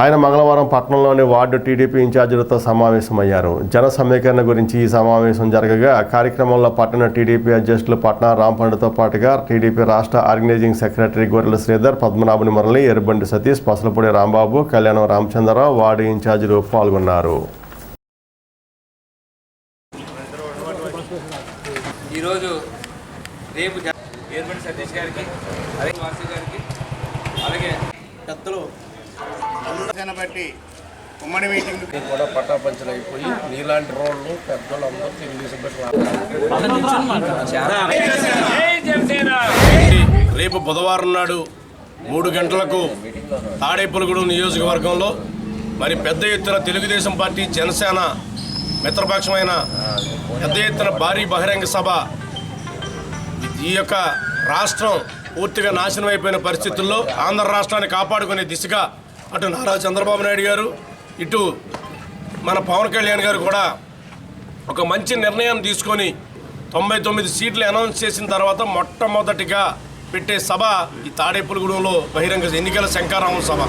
ఆయన మంగళవారం పట్టణంలోని వార్డు టీడీపీ ఇన్ఛార్జీలతో సమావేశమయ్యారు. జన సమీకరణ గురించి ఈ సమావేశం జరగగా కార్యక్రమంలో పట్టణ టీడీపీ అధ్యక్షులు పట్నాల రాంపండుతో పాటుగా టీడీపీ రాష్ట్ర ఆర్గనైజింగ్ సెక్రటరీ గొర్రెల శ్రీధర్, పద్మనాభుని మురళి, ఎర్రబండి సతీష్, పసలపూడి రాంబాబు, కళ్యాణం రామచంద్రరావు వార్డు ఇన్ఛార్జీలు పాల్గొన్నారు. ఈరోజు రేపు ఎర్రబండి సతీష్ గారికి, అలాగే వాసు గారికి, అలాగే పెద్దలు బట్టి ఉమ్మడి మీటింగ్ కూడా పట్టాపంచలు అయిపోయి నీలాంటి రోడ్లు పెద్దలు అందరూ తెలుగుదేశం రేపు బుధవారం నాడు 3 గంటలకు తాడేపల్లిగూడెం నియోజకవర్గంలో మరి పెద్ద ఎత్తున తెలుగుదేశం పార్టీ, జనసేన మిత్రపక్షమైన పెద్ద ఎత్తున భారీ బహిరంగ సభ. ఈ యొక్క రాష్ట్రం పూర్తిగా నాశనం అయిపోయిన పరిస్థితుల్లో ఆంధ్ర రాష్ట్రాన్ని కాపాడుకునే దిశగా అటు నారా చంద్రబాబు నాయుడు గారు, ఇటు మన పవన్ కళ్యాణ్ గారు కూడా ఒక మంచి నిర్ణయం తీసుకొని 99 సీట్లు అనౌన్స్ చేసిన తర్వాత మొట్టమొదటిగా పెట్టే సభ ఈ తాడేపల్లిగూడెంలో బహిరంగ ఎన్నికల శంఖారావం సభ.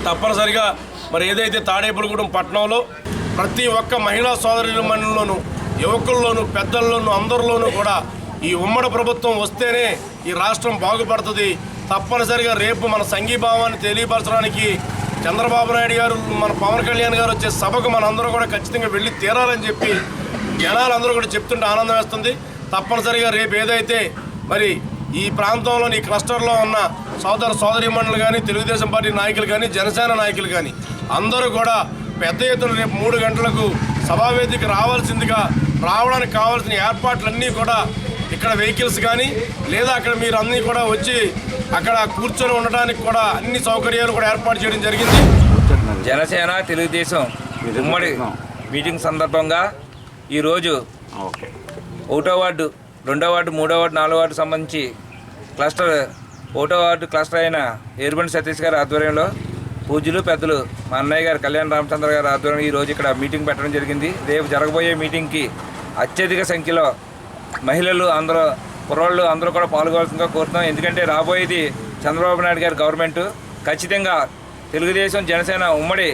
తప్పనిసరిగా మరి ఏదైతే తాడేపల్లిగూడెం పట్టణంలో ప్రతి ఒక్క మహిళా సోదరులలోనూ, యువకుల్లోనూ, పెద్దల్లోనూ, అందరిలోనూ కూడా ఈ ఉమ్మడి ప్రభుత్వం వస్తేనే ఈ రాష్ట్రం బాగుపడుతుంది. తప్పనిసరిగా రేపు మన సంఘీభావాన్ని తెలియపరచడానికి చంద్రబాబు నాయుడు గారు, మన పవన్ కళ్యాణ్ గారు వచ్చే సభకు మనందరూ కూడా ఖచ్చితంగా వెళ్ళి తీరాలని చెప్పి జనాలందరూ కూడా చెప్తుంటే ఆనందం వేస్తుంది. తప్పనిసరిగా రేపు ఏదైతే మరి ఈ ప్రాంతంలోని ఈ క్లస్టర్లో ఉన్న సోదరీమణులు కానీ, తెలుగుదేశం పార్టీ నాయకులు కానీ, జనసేన నాయకులు కానీ అందరూ కూడా పెద్ద ఎత్తున రేపు 3 గంటలకు సభావేదికకి రావాల్సిందిగా, రావడానికి కావాల్సిన ఏర్పాట్లన్నీ కూడా ఇక్కడ వెహికల్స్ కానీ లేదా అక్కడ మీరు అన్నీ కూడా వచ్చి అక్కడ కూర్చొని ఉండడానికి కూడా అన్ని సౌకర్యాలు కూడా ఏర్పాటు చేయడం జరిగింది. జనసేన తెలుగుదేశం ఉమ్మడి మీటింగ్ సందర్భంగా ఈరోజు 1వ వార్డు, 2వ వార్డు, 3వ వార్డు, 4వ వార్డు సంబంధించి క్లస్టర్ 1వ వార్డు క్లస్టర్ అయిన ఎర్రబండి సతీష్ గారి ఆధ్వర్యంలో పూజ్యులు పెద్దలు మా అన్నయ్య గారు కళ్యాణ రామచంద్ర గారి ఆధ్వర్యంలో ఈరోజు ఇక్కడ మీటింగ్ పెట్టడం జరిగింది. రేపు జరగబోయే మీటింగ్కి అత్యధిక సంఖ్యలో మహిళలు, అందరూ కుర్రోళ్ళు అందరూ కూడా పాల్గొవాల్సిందిగా కోరుతున్నాం. ఎందుకంటే రాబోయేది చంద్రబాబు నాయుడు గారి గవర్నమెంటు. ఖచ్చితంగా తెలుగుదేశం, జనసేన ఉమ్మడి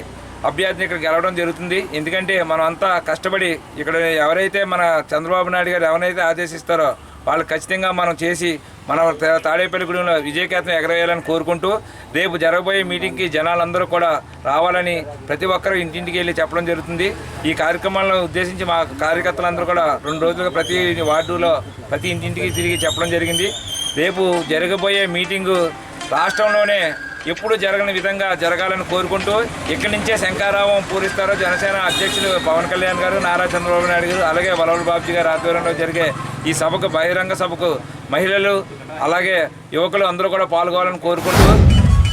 అభ్యర్థిని ఇక్కడ గెలవడం జరుగుతుంది. ఎందుకంటే మనం అంతా కష్టపడి ఇక్కడ ఎవరైతే మన చంద్రబాబు నాయుడు గారు ఎవరైతే ఆదేశిస్తారో వాళ్ళు ఖచ్చితంగా మనం చేసి మన తాడేపల్లిగూడెంలో విజయకేతనం ఎగరేయాలని కోరుకుంటూ రేపు జరగబోయే మీటింగ్కి జనాలందరూ కూడా రావాలని ప్రతి ఒక్కరూ ఇంటింటికి వెళ్ళి చెప్పడం జరుగుతుంది. ఈ కార్యక్రమాలను ఉద్దేశించి మా కార్యకర్తలందరూ కూడా 2 రోజులుగా ప్రతి వార్డులో ప్రతి ఇంటింటికి తిరిగి చెప్పడం జరిగింది. రేపు జరగబోయే మీటింగు రాష్ట్రంలోనే ఎప్పుడు జరగని విధంగా జరగాలని కోరుకుంటూ ఇక్కడి నుంచే శంఖారావం పూరిస్తారో జనసేన అధ్యక్షులు పవన్ కళ్యాణ్ గారు, నారా చంద్రబాబు నాయుడు గారు, అలాగే వలవల బాబుజీ గారు ఆధ్వర్యంలో జరిగే ఈ సభకు, బహిరంగ సభకు మహిళలు అలాగే యువకులు అందరూ కూడా పాల్గొవాలని కోరుకుంటూ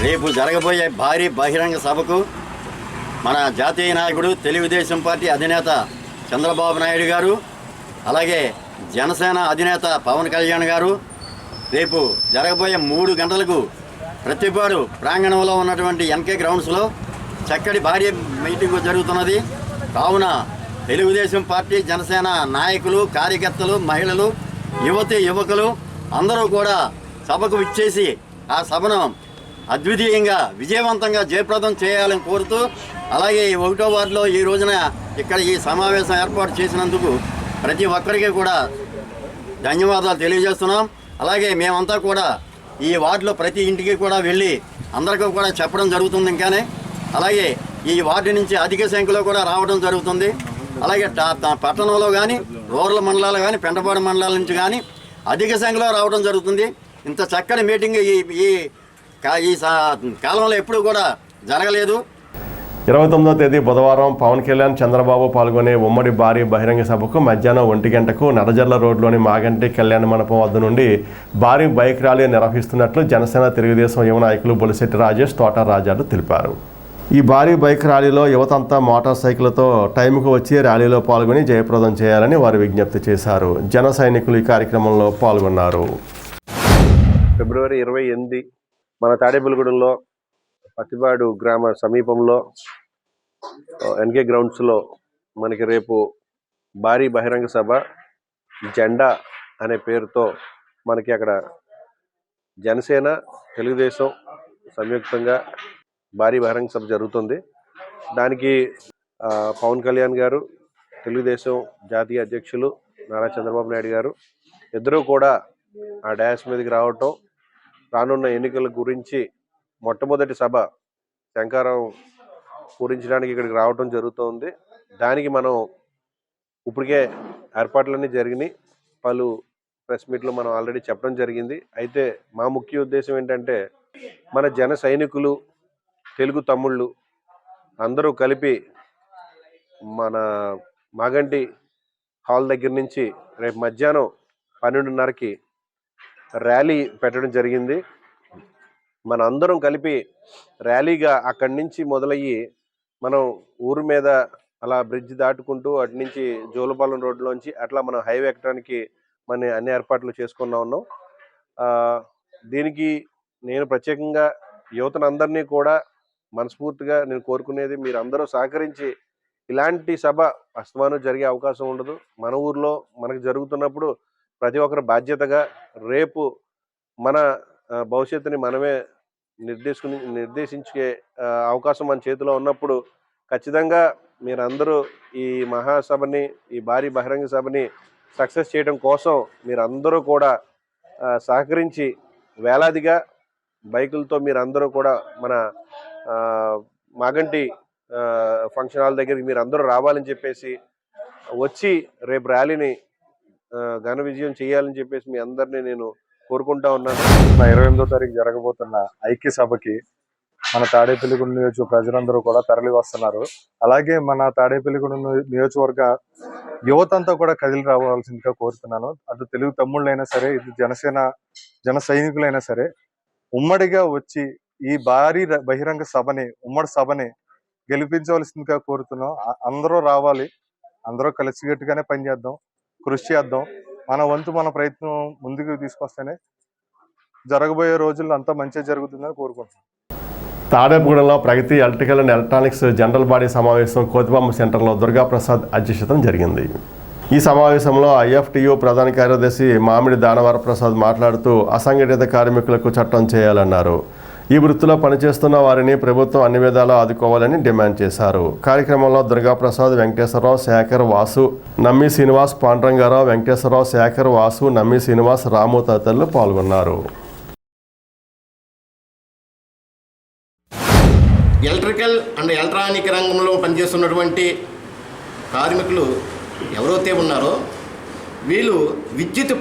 రేపు జరగబోయే భారీ బహిరంగ సభకు మన జాతీయ నాయకుడు, తెలుగుదేశం పార్టీ అధినేత చంద్రబాబు నాయుడు గారు, అలాగే జనసేన అధినేత పవన్ కళ్యాణ్ గారు రేపు జరగబోయే 3 గంటలకు ప్రతిపాడు ప్రాంగణంలో ఉన్నటువంటి ఎన్కే గ్రౌండ్స్లో చక్కటి భారీ మీటింగ్ జరుగుతున్నది. కావున తెలుగుదేశం పార్టీ జనసేన నాయకులు, కార్యకర్తలు, మహిళలు, యువకులు అందరూ కూడా సభకు విచ్చేసి ఆ సభను అద్వితీయంగా విజయవంతంగా జయప్రదం చేయాలని కోరుతూ, అలాగే ఈ 1వ వార్డులో ఈ రోజున ఇక్కడ ఈ సమావేశం ఏర్పాటు చేసినందుకు ప్రతి ఒక్కరికి కూడా ధన్యవాదాలు తెలియజేస్తున్నాం. అలాగే మేమంతా కూడా ఈ వార్డులో ప్రతి ఇంటికి కూడా వెళ్ళి అందరికీ కూడా చెప్పడం జరుగుతుంది. ఇంకానే అలాగే ఈ వార్డు నుంచి అధిక సంఖ్యలో కూడా రావడం జరుగుతుంది. అలాగే పట్టణంలో కానీ, రూరల్ మండలాలు కానీ, పెంటపాడు మండలాల నుంచి కానీ అధిక సంఖ్యలో రావడం జరుగుతుంది. ఇంత చక్కని మీటింగ్ ఈ కాలంలో ఎప్పుడూ కూడా జరగలేదు. 29వ తేదీ బుధవారం పవన్ కళ్యాణ్, చంద్రబాబు పాల్గొనే ఉమ్మడి భారీ బహిరంగ సభకు మధ్యాహ్నం 1 గంటకు నరజర్ల రోడ్లోని మాగంటి కళ్యాణ మండపం వద్ద నుండి భారీ బైక్ ర్యాలీ నిర్వహిస్తున్నట్లు జనసేన తెలుగుదేశం యువ నాయకులు బొలిశెట్టి రాజేష్, తోట రాజాలు తెలిపారు. ఈ భారీ బైక్ ర్యాలీలో యువతంతా మోటార్ సైకిళ్లతో టైంకు వచ్చి ర్యాలీలో పాల్గొని జయప్రదం చేయాలని వారు విజ్ఞప్తి చేశారు. జన సైనికులు ఈ కార్యక్రమంలో పాల్గొన్నారు. ఫిబ్రవరి 28 మన తాడేపల్లిగూడెంలో పత్తిపాడు గ్రామ సమీపంలో ఎన్కే గ్రౌండ్స్లో మనకి రేపు భారీ బహిరంగ సభ జెండా అనే పేరుతో మనకి అక్కడ జనసేన తెలుగుదేశం సంయుక్తంగా భారీ బహిరంగ సభ జరుగుతుంది. దానికి పవన్ కళ్యాణ్ గారు, తెలుగుదేశం జాతీయ అధ్యక్షులు నారా చంద్రబాబు నాయుడు గారు ఇద్దరూ కూడా ఆ డాష్ మీదకి రావటం, రానున్న ఎన్నికల గురించి మొట్టమొదటి సభ శంకారం పూరించడానికి ఇక్కడికి రావడం జరుగుతుంది. దానికి మనం ఇప్పటికే ఏర్పాట్లన్నీ జరిగినాయి. పలు ప్రెస్ మీట్లు మనం ఆల్రెడీ చెప్పడం జరిగింది. అయితే మా ముఖ్య ఉద్దేశం ఏంటంటే మన జన సైనికులు, తెలుగు తమ్ముళ్ళు అందరూ కలిపి మన మాగంటి హాల్ దగ్గర నుంచి రేపు మధ్యాహ్నం 12:30కి ర్యాలీ పెట్టడం జరిగింది. మన అందరం కలిపి ర్యాలీగా అక్కడి నుంచి మొదలయ్యి మనం ఊరు మీద అలా బ్రిడ్జ్ దాటుకుంటూ అటు నుంచి జోలపాలెం రోడ్లోంచి అట్లా మనం హైవే ఎక్కడానికి మన అన్ని ఏర్పాట్లు చేసుకున్నా ఉన్నాం. దీనికి నేను ప్రత్యేకంగా యువతనందరినీ కూడా మనస్ఫూర్తిగా నేను కోరుకునేది, మీరు అందరూ సహకరించి ఇలాంటి సభ అస్తమానం జరిగే అవకాశం ఉండదు. మన ఊర్లో మనకు జరుగుతున్నప్పుడు ప్రతి ఒక్కరు బాధ్యతగా రేపు మన భవిష్యత్తుని మనమే నిర్దేశించే అవకాశం మన చేతిలో ఉన్నప్పుడు ఖచ్చితంగా మీరందరూ ఈ మహాసభని, ఈ భారీ బహిరంగ సభని సక్సెస్ చేయడం కోసం మీరందరూ కూడా సహకరించి వేలాదిగా బైకులతో మీరందరూ కూడా మన మాగంటి ఫంక్షన్ హాల్ దగ్గరికి మీరు అందరూ రావాలని చెప్పేసి, వచ్చి రేపు ర్యాలీని ఘన విజయం చేయాలని చెప్పేసి మీ అందరినీ నేను కోరుకుంటా ఉన్నాను. 28వ తారీఖు జరగబోతున్న ఐక్య సభకి మన తాడేపల్లిగూడెం నియోజక ప్రజలందరూ కూడా తరలి వస్తున్నారు. అలాగే మన తాడేపల్లిగూడెం నియోజకవర్గ యువతంతా కూడా కదిలి రావాల్సిందిగా కోరుతున్నాను. అటు తెలుగు తమ్ముళ్ళైనా సరే, ఇటు జన సైనికులైనా సరే ఉమ్మడిగా వచ్చి ఈ భారీ బహిరంగ సభని, ఉమ్మడి సభని గెలిపించవలసిందిగా కోరుతున్నాం. అందరూ రావాలి, అందరూ కలిసికట్టుగానే పనిచేద్దాం, కృషి చేద్దాం. మన వంతు మన ప్రయత్నం ముందుకు తీసుకొస్తేనే జరగబోయే రోజుల్లో అంతా మంచిగా జరుగుతుందని కోరుకుంటున్నాం. తాడేపల్లిగూడెంలో Pragathi electrical and electronics general body సమావేశం కోతిబొమ్మ సెంటర్లో దుర్గాప్రసాద్ అధ్యక్షతన జరిగింది. ఈ సమావేశంలో ఐఎఫ్టియు ప్రధాన కార్యదర్శి మామిడి దానవర ప్రసాద్ మాట్లాడుతూ అసంఘటిత కార్మికులకు చట్టం చేయాలన్నారు. ఈ వృత్తిలో పనిచేస్తున్న వారిని ప్రభుత్వం అన్ని విధాలా ఆదుకోవాలని డిమాండ్ చేశారు. కార్యక్రమంలో దుర్గాప్రసాద్, వెంకటేశ్వరరావు, శేఖర్, వాసు, నమ్మి శ్రీనివాస్, పాండ్రంగారావు, వెంకటేశ్వరరావు, శేఖర్, వాసు, నమ్మి శ్రీనివాస్, రాము తదితరులు పాల్గొన్నారు. ఎలక్ట్రికల్ అండ్ ఎలక్ట్రానిక్ రంగంలో పనిచేస్తున్నటువంటి కార్మికులు ఎవరైతే ఉన్నారో వీళ్ళు విద్యుత్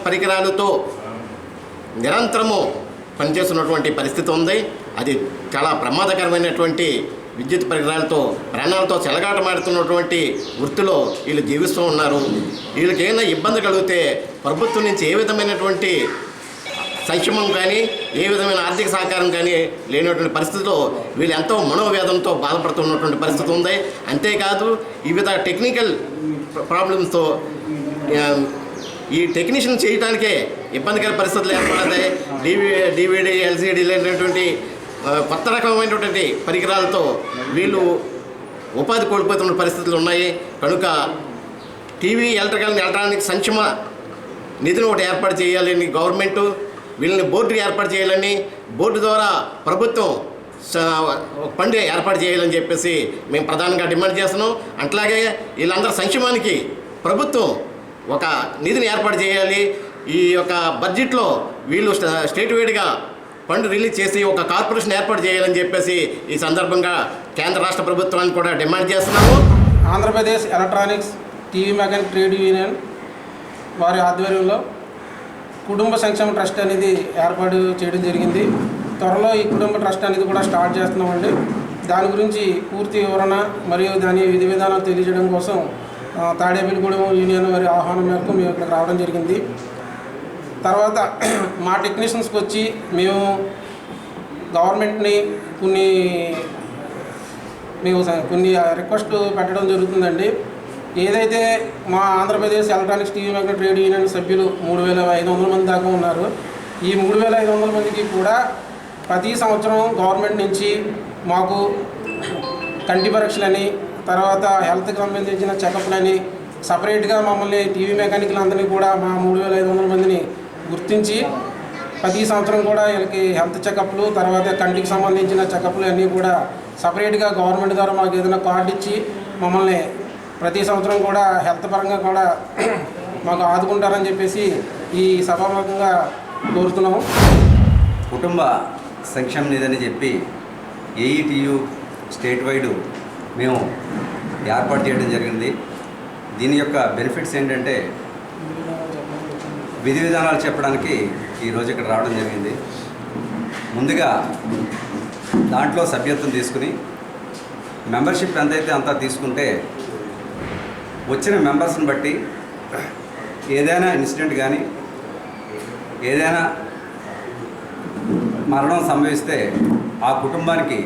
పరికరాలతో నిరంతరము పనిచేస్తున్నటువంటి పరిస్థితి ఉంది. అది చాలా ప్రమాదకరమైనటువంటి విద్యుత్ పరికరాలతో ప్రాణాలతో చెలగాటమాడుతున్నటువంటి వృత్తిలో వీళ్ళు జీవిస్తూ ఉన్నారు. వీళ్ళకి ఏమైనా ఇబ్బంది కలిగితే ప్రభుత్వం నుంచి ఏ విధమైనటువంటి సంక్షేమం కానీ, ఏ విధమైన ఆర్థిక సహకారం కానీ లేనటువంటి పరిస్థితిలో వీళ్ళు ఎంతో మనోవేదంతో బాధపడుతున్నటువంటి పరిస్థితి ఉంది. అంతేకాదు వివిధ టెక్నికల్ ప్రాబ్లమ్స్తో ఈ టెక్నీషియన్ చేయడానికే ఇబ్బందికర పరిస్థితులు ఏర్పడతాయి. డివిడి, ఎల్సిడి లేనటువంటి కొత్త రకమైనటువంటి పరికరాలతో వీళ్ళు ఉపాధి కోల్పోతున్న పరిస్థితులు ఉన్నాయి. కనుక టీవీ ఎలక్ట్రానిక్ సంక్షేమ నిధిని ఒకటి ఏర్పాటు చేయాలని గవర్నమెంట్, వీళ్ళని బోర్డు ఏర్పాటు చేయాలని, బోర్డు ద్వారా ప్రభుత్వం ఫండ్ ఏర్పాటు చేయాలని చెప్పేసి మేము ప్రధానంగా డిమాండ్ చేస్తున్నాం. అట్లాగే వీళ్ళందరి సంక్షేమానికి ప్రభుత్వం ఒక నిధిని ఏర్పాటు చేయాలి. ఈ యొక్క బడ్జెట్లో వీళ్ళు స్టేట్ వైడ్గా ఫండ్ రిలీజ్ చేసి ఒక కార్పొరేషన్ ఏర్పాటు చేయాలని చెప్పేసి ఈ సందర్భంగా కేంద్ర రాష్ట్ర ప్రభుత్వాన్ని కూడా డిమాండ్ చేస్తున్నాము. Andhra Pradesh electronics TV mechanic trade union వారి ఆధ్వర్యంలో కుటుంబ సంక్షేమ ట్రస్ట్ అనేది ఏర్పాటు చేయడం జరిగింది. త్వరలో ఈ కుటుంబ ట్రస్ట్ అనేది కూడా స్టార్ట్ చేస్తున్నామండి. దాని గురించి పూర్తి వివరణ మరియు దాని విధి విధానాలు తెలియజేయడం కోసం తాడేపల్లిగూడెం యూనియన్ వారి ఆహ్వానం మేరకు మేము ఇక్కడికి రావడం జరిగింది. తర్వాత మా టెక్నీషియన్స్కి వచ్చి మేము గవర్నమెంట్ని కొన్ని రిక్వెస్ట్ పెట్టడం జరుగుతుందండి. ఏదైతే మా Andhra Pradesh electronics TV mechanic trade union సభ్యులు 3500 మంది దాకా ఉన్నారు. ఈ 3500 మందికి కూడా ప్రతి సంవత్సరం గవర్నమెంట్ నుంచి మాకు కంటి పరీక్షలని, తర్వాత హెల్త్కి సంబంధించిన చెకప్లని సపరేట్గా మమ్మల్ని టీవీ మెకానిక్లు అందరినీ కూడా మా 3500 మందిని గుర్తించి ప్రతి సంవత్సరం కూడా వీళ్ళకి హెల్త్ చెకప్లు, తర్వాత కంటికి సంబంధించిన చెకప్లు అన్నీ కూడా సపరేట్గా గవర్నమెంట్ ద్వారా మాకు ఏదైనా కార్డు ఇచ్చి మమ్మల్ని ప్రతి సంవత్సరం కూడా హెల్త్ పరంగా కూడా మాకు ఆదుకుంటారని చెప్పేసి ఈ సభాముఖంగా కోరుతున్నాము. కుటుంబ సంక్షేమ నిధి అని చెప్పి ఏఈటీయు స్టేట్ వైడ్ మేము ఏర్పాటు చేయడం జరిగింది. దీని యొక్క బెనిఫిట్స్ ఏంటంటే విధి విధానాలు చెప్పడానికి ఈరోజు ఇక్కడ రావడం జరిగింది. ముందుగా దాంట్లో సభ్యత్వం తీసుకుని మెంబర్షిప్ ఎంతైతే అంతా తీసుకుంటే వచ్చిన మెంబర్స్ని బట్టి ఏదైనా ఇన్సిడెంట్ కానీ ఏదైనా మరణం సంభవిస్తే ఆ కుటుంబానికి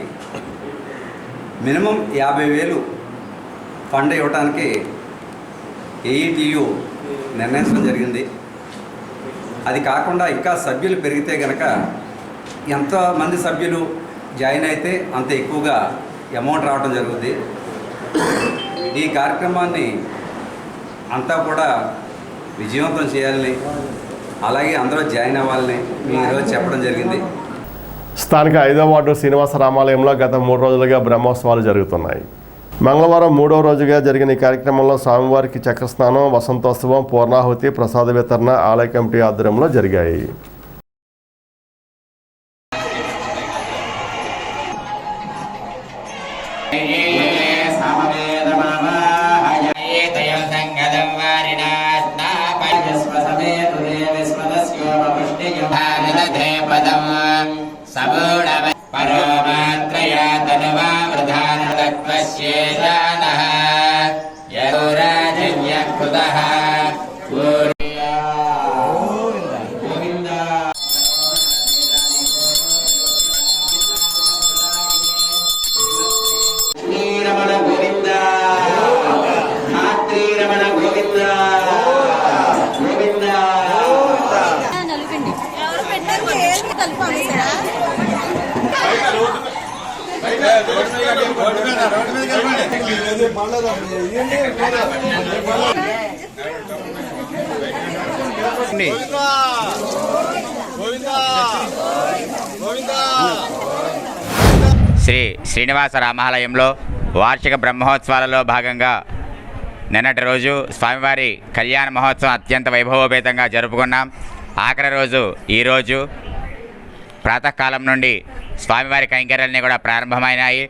మినిమం 50,000 ఫండ్ ఇవ్వడానికి ఏఈటీయు నిర్ణయించడం జరిగింది. అది కాకుండా ఇంకా సభ్యులు పెరిగితే కనుక ఎంతమంది సభ్యులు జాయిన్ అయితే అంత ఎక్కువగా అమౌంట్ రావడం జరుగుతుంది. ఈ కార్యక్రమాన్ని అంతా కూడా విజయవంతం చేయాలని, అలాగే అందరూ జాయిన్ అవ్వాలని మేము ఈరోజు చెప్పడం జరిగింది. స్థానిక 5వ వార్డు శ్రీనివాస రామాలయంలో గత 3 రోజులుగా బ్రహ్మోత్సవాలు జరుగుతున్నాయి. మంగళవారం 3వ రోజుగా జరిగిన ఈ కార్యక్రమంలో స్వామివారికి చక్రస్నానం, వసంతోత్సవం, పూర్ణాహుతి, ప్రసాద వితరణ ఆలయ కమిటీ ఆధ్వర్యంలో జరిగాయి. శ్రీ శ్రీనివాస రామాలయంలో వార్షిక బ్రహ్మోత్సవాలలో భాగంగా నిన్నటి రోజు స్వామివారి కళ్యాణ మహోత్సవం అత్యంత వైభవోపేతంగా జరుపుకున్నాం. ఆఖరి రోజు ఈరోజు ప్రాతకాలం నుండి స్వామివారి కైంకర్యాలన్నీ కూడా ప్రారంభమైనాయి.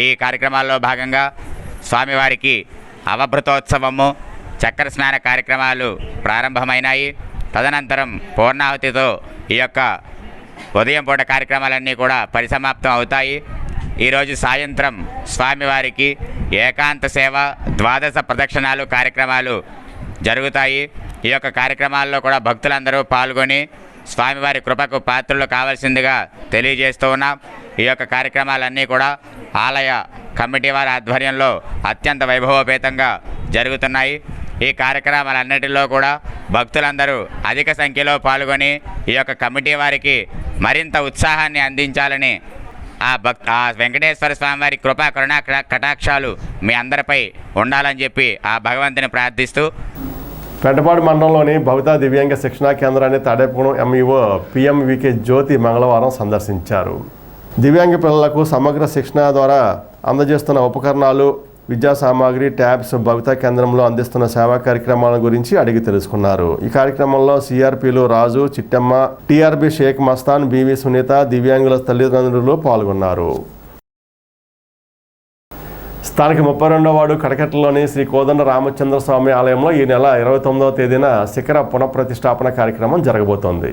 ఈ కార్యక్రమాల్లో భాగంగా స్వామివారికి అవభృతోత్సవము, చక్ర స్నాన కార్యక్రమాలు ప్రారంభమైనాయి. తదనంతరం పూర్ణాహుతితో ఈ యొక్క ఉదయం పూట కార్యక్రమాలన్నీ కూడా పరిసమాప్తం అవుతాయి. ఈరోజు సాయంత్రం స్వామివారికి ఏకాంత సేవ, 12 ప్రదక్షిణాలు కార్యక్రమాలు జరుగుతాయి. ఈ యొక్క కార్యక్రమాల్లో కూడా భక్తులందరూ పాల్గొని స్వామివారి కృపకు పాత్రలు కావాల్సిందిగా తెలియజేస్తూ ఉన్నాం. ఈ యొక్క కార్యక్రమాలన్నీ కూడా ఆలయ కమిటీ వారి ఆధ్వర్యంలో అత్యంత వైభవోపేతంగా జరుగుతున్నాయి. ఈ కార్యక్రమాలన్నిటిలో కూడా భక్తులందరూ అధిక సంఖ్యలో పాల్గొని ఈ యొక్క కమిటీ వారికి మరింత ఉత్సాహాన్ని అందించాలని ఆ వెంకటేశ్వర స్వామి వారి కృపా కరుణా కటాక్షాలు మీ అందరిపై ఉండాలని చెప్పి ఆ భగవంతుని ప్రార్థిస్తూ పెంటపాడు మండలంలోని భవితా దివ్యాంగ శిక్షణా కేంద్రాన్ని తాడేపుగూడెం ఎంఈఓ పిఎంవికే జ్యోతి మంగళవారం సందర్శించారు. దివ్యాంగ పిల్లలకు సమగ్ర శిక్షణ ద్వారా అందజేస్తున్న ఉపకరణాలు, విద్యా సామాగ్రి, ట్యాబ్స్, భవితా కేంద్రంలో అందిస్తున్న సేవా కార్యక్రమాల గురించి అడిగి తెలుసుకున్నారు. ఈ కార్యక్రమంలో సిఆర్పీలు రాజు, చిట్టమ్మ, టీఆర్బీ షేక్ మస్తాన్, బివి సునీత, దివ్యాంగుల తల్లిదండ్రులు పాల్గొన్నారు. స్థానిక 32వ వార్డు కడకట్టలోని శ్రీ కోదండ రామచంద్ర స్వామి ఆలయంలో ఈ నెల 29వ తేదీన శిఖర పునఃప్రతిష్టాపన కార్యక్రమం జరగబోతోంది.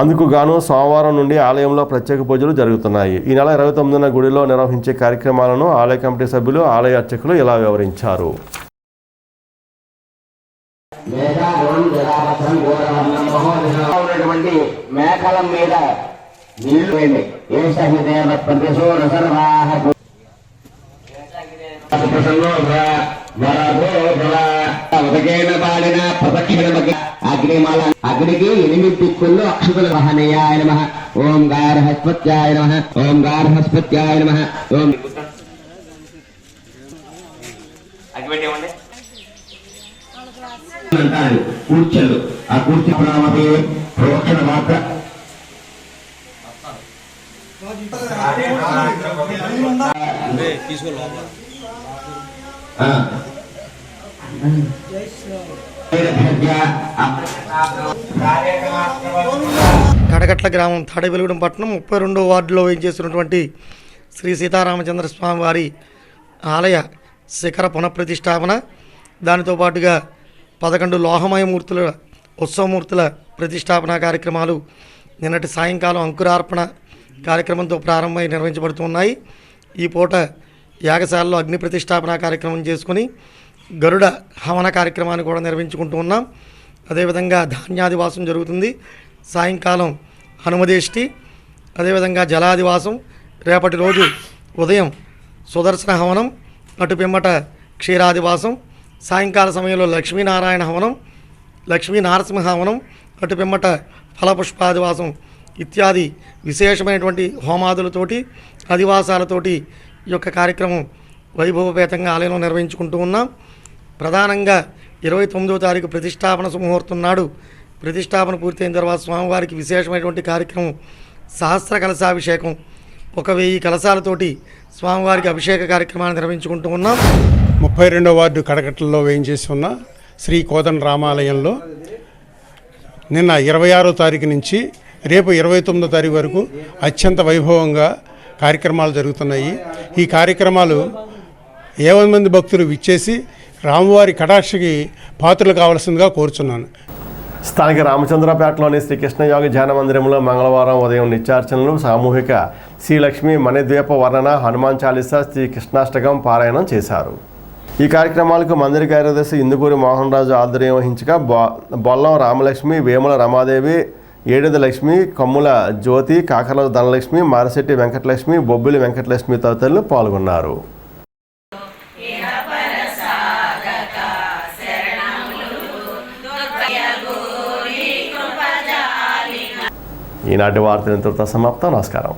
అందుకు గాను సోమవారం నుండి ఆలయంలో ప్రత్యేక పూజలు జరుగుతున్నాయి. ఈ నెల 29న గుడిలో నిర్వహించే కార్యక్రమాలను ఆలయ కమిటీ సభ్యులు, ఆలయ అర్చకులు ఇలా వివరించారు. మేకల మీద అగ్నికి 8 దిక్కుల్లో అక్షతుల వాహనయాయ నమః. ఓం గార్హస్పత్యాయ నమః. ఓం గార్హస్పత్యాయ నమః. ఓం కూర్చలు ఆ కూర్చి ప్రోక్షణ మాత్ర కడగట్ల గ్రామం తాడేపల్లిగూడెం పట్టణం 32వ వార్డులో వేయించేసినటువంటి శ్రీ సీతారామచంద్ర స్వామి వారి ఆలయ శిఖర పునఃప్రతిష్టాపన, దానితో పాటుగా 11 లోహమయ మూర్తుల ఉత్సవమూర్తుల ప్రతిష్టాపన కార్యక్రమాలు నిన్నటి సాయంకాలం అంకురార్పణ కార్యక్రమంతో ప్రారంభమై నిర్వహించబడుతున్నాయి. ఈ పూట యాగశాలలో అగ్ని ప్రతిష్టాపన కార్యక్రమం చేసుకుని గరుడ హవన కార్యక్రమాన్ని కూడా నిర్వహించుకుంటూ ఉన్నాం. అదేవిధంగా ధాన్యాదివాసం జరుగుతుంది. సాయంకాలం హనుమదేష్టి, అదేవిధంగా జలాదివాసం. రేపటి రోజు ఉదయం సుదర్శన హవనం, అటు పిమ్మట క్షీరాదివాసం. సాయంకాల సమయంలో లక్ష్మీనారాయణ హవనం, లక్ష్మీ నరసింహ హవనం, అటు పిమ్మట ఫలపుష్పాదివాసం ఇత్యాది విశేషమైనటువంటి హోమాదులతోటి, అదివాసాలతోటి ఈ యొక్క కార్యక్రమం వైభవపేతంగా ఆలయంలో నిర్వహించుకుంటూ ఉన్నాం. ప్రధానంగా 29వ తారీఖు ప్రతిష్టాపన సుముహూర్తం నాడు ప్రతిష్టాపన పూర్తయిన తర్వాత స్వామివారికి విశేషమైనటువంటి కార్యక్రమం సహస్ర కలశాభిషేకం, 1000 కలశాలతోటి స్వామివారికి అభిషేక కార్యక్రమాన్ని నిర్వహించుకుంటూ ఉన్నాం. 32వ వార్డు కడకట్టలో వేయించేసి ఉన్న శ్రీ కోదండ రామాలయంలో నిన్న 26వ తారీఖు నుంచి రేపు 29వ తారీఖు వరకు అత్యంత వైభవంగా కార్యక్రమాలు జరుగుతున్నాయి. ఈ కార్యక్రమాలు 50 మంది భక్తులు విచ్చేసి రామువారి కటాక్షకి పాత్రలు కావాల్సిందిగా కోరుచున్నాను. స్థానిక రామచంద్రపేటలోని శ్రీకృష్ణ యోగ ధ్యాన మందిరంలో మంగళవారం ఉదయం నిత్యార్చనలు, సామూహిక శ్రీలక్ష్మి మణిద్వీప వర్ణన, హనుమాన్ చాలీసా, శ్రీ కృష్ణాష్టకం పారాయణం చేశారు. ఈ కార్యక్రమాలకు మందిర కార్యదర్శి ఇందుకూరి మోహన్ రాజు ఆధ్వర్యం వహించగా బొల్లం రామలక్ష్మి, వేముల రమాదేవి, ఏడెద లక్ష్మి, కమ్ముల జ్యోతి, కాకర్ల ధనలక్ష్మి, మారిశెట్టి వెంకటలక్ష్మి, బొబ్బిలి వెంకటలక్ష్మి తదితరులు పాల్గొన్నారు. ఈనాటి వార్తలు ఇంతటితో సమాప్తం. నమస్కారం.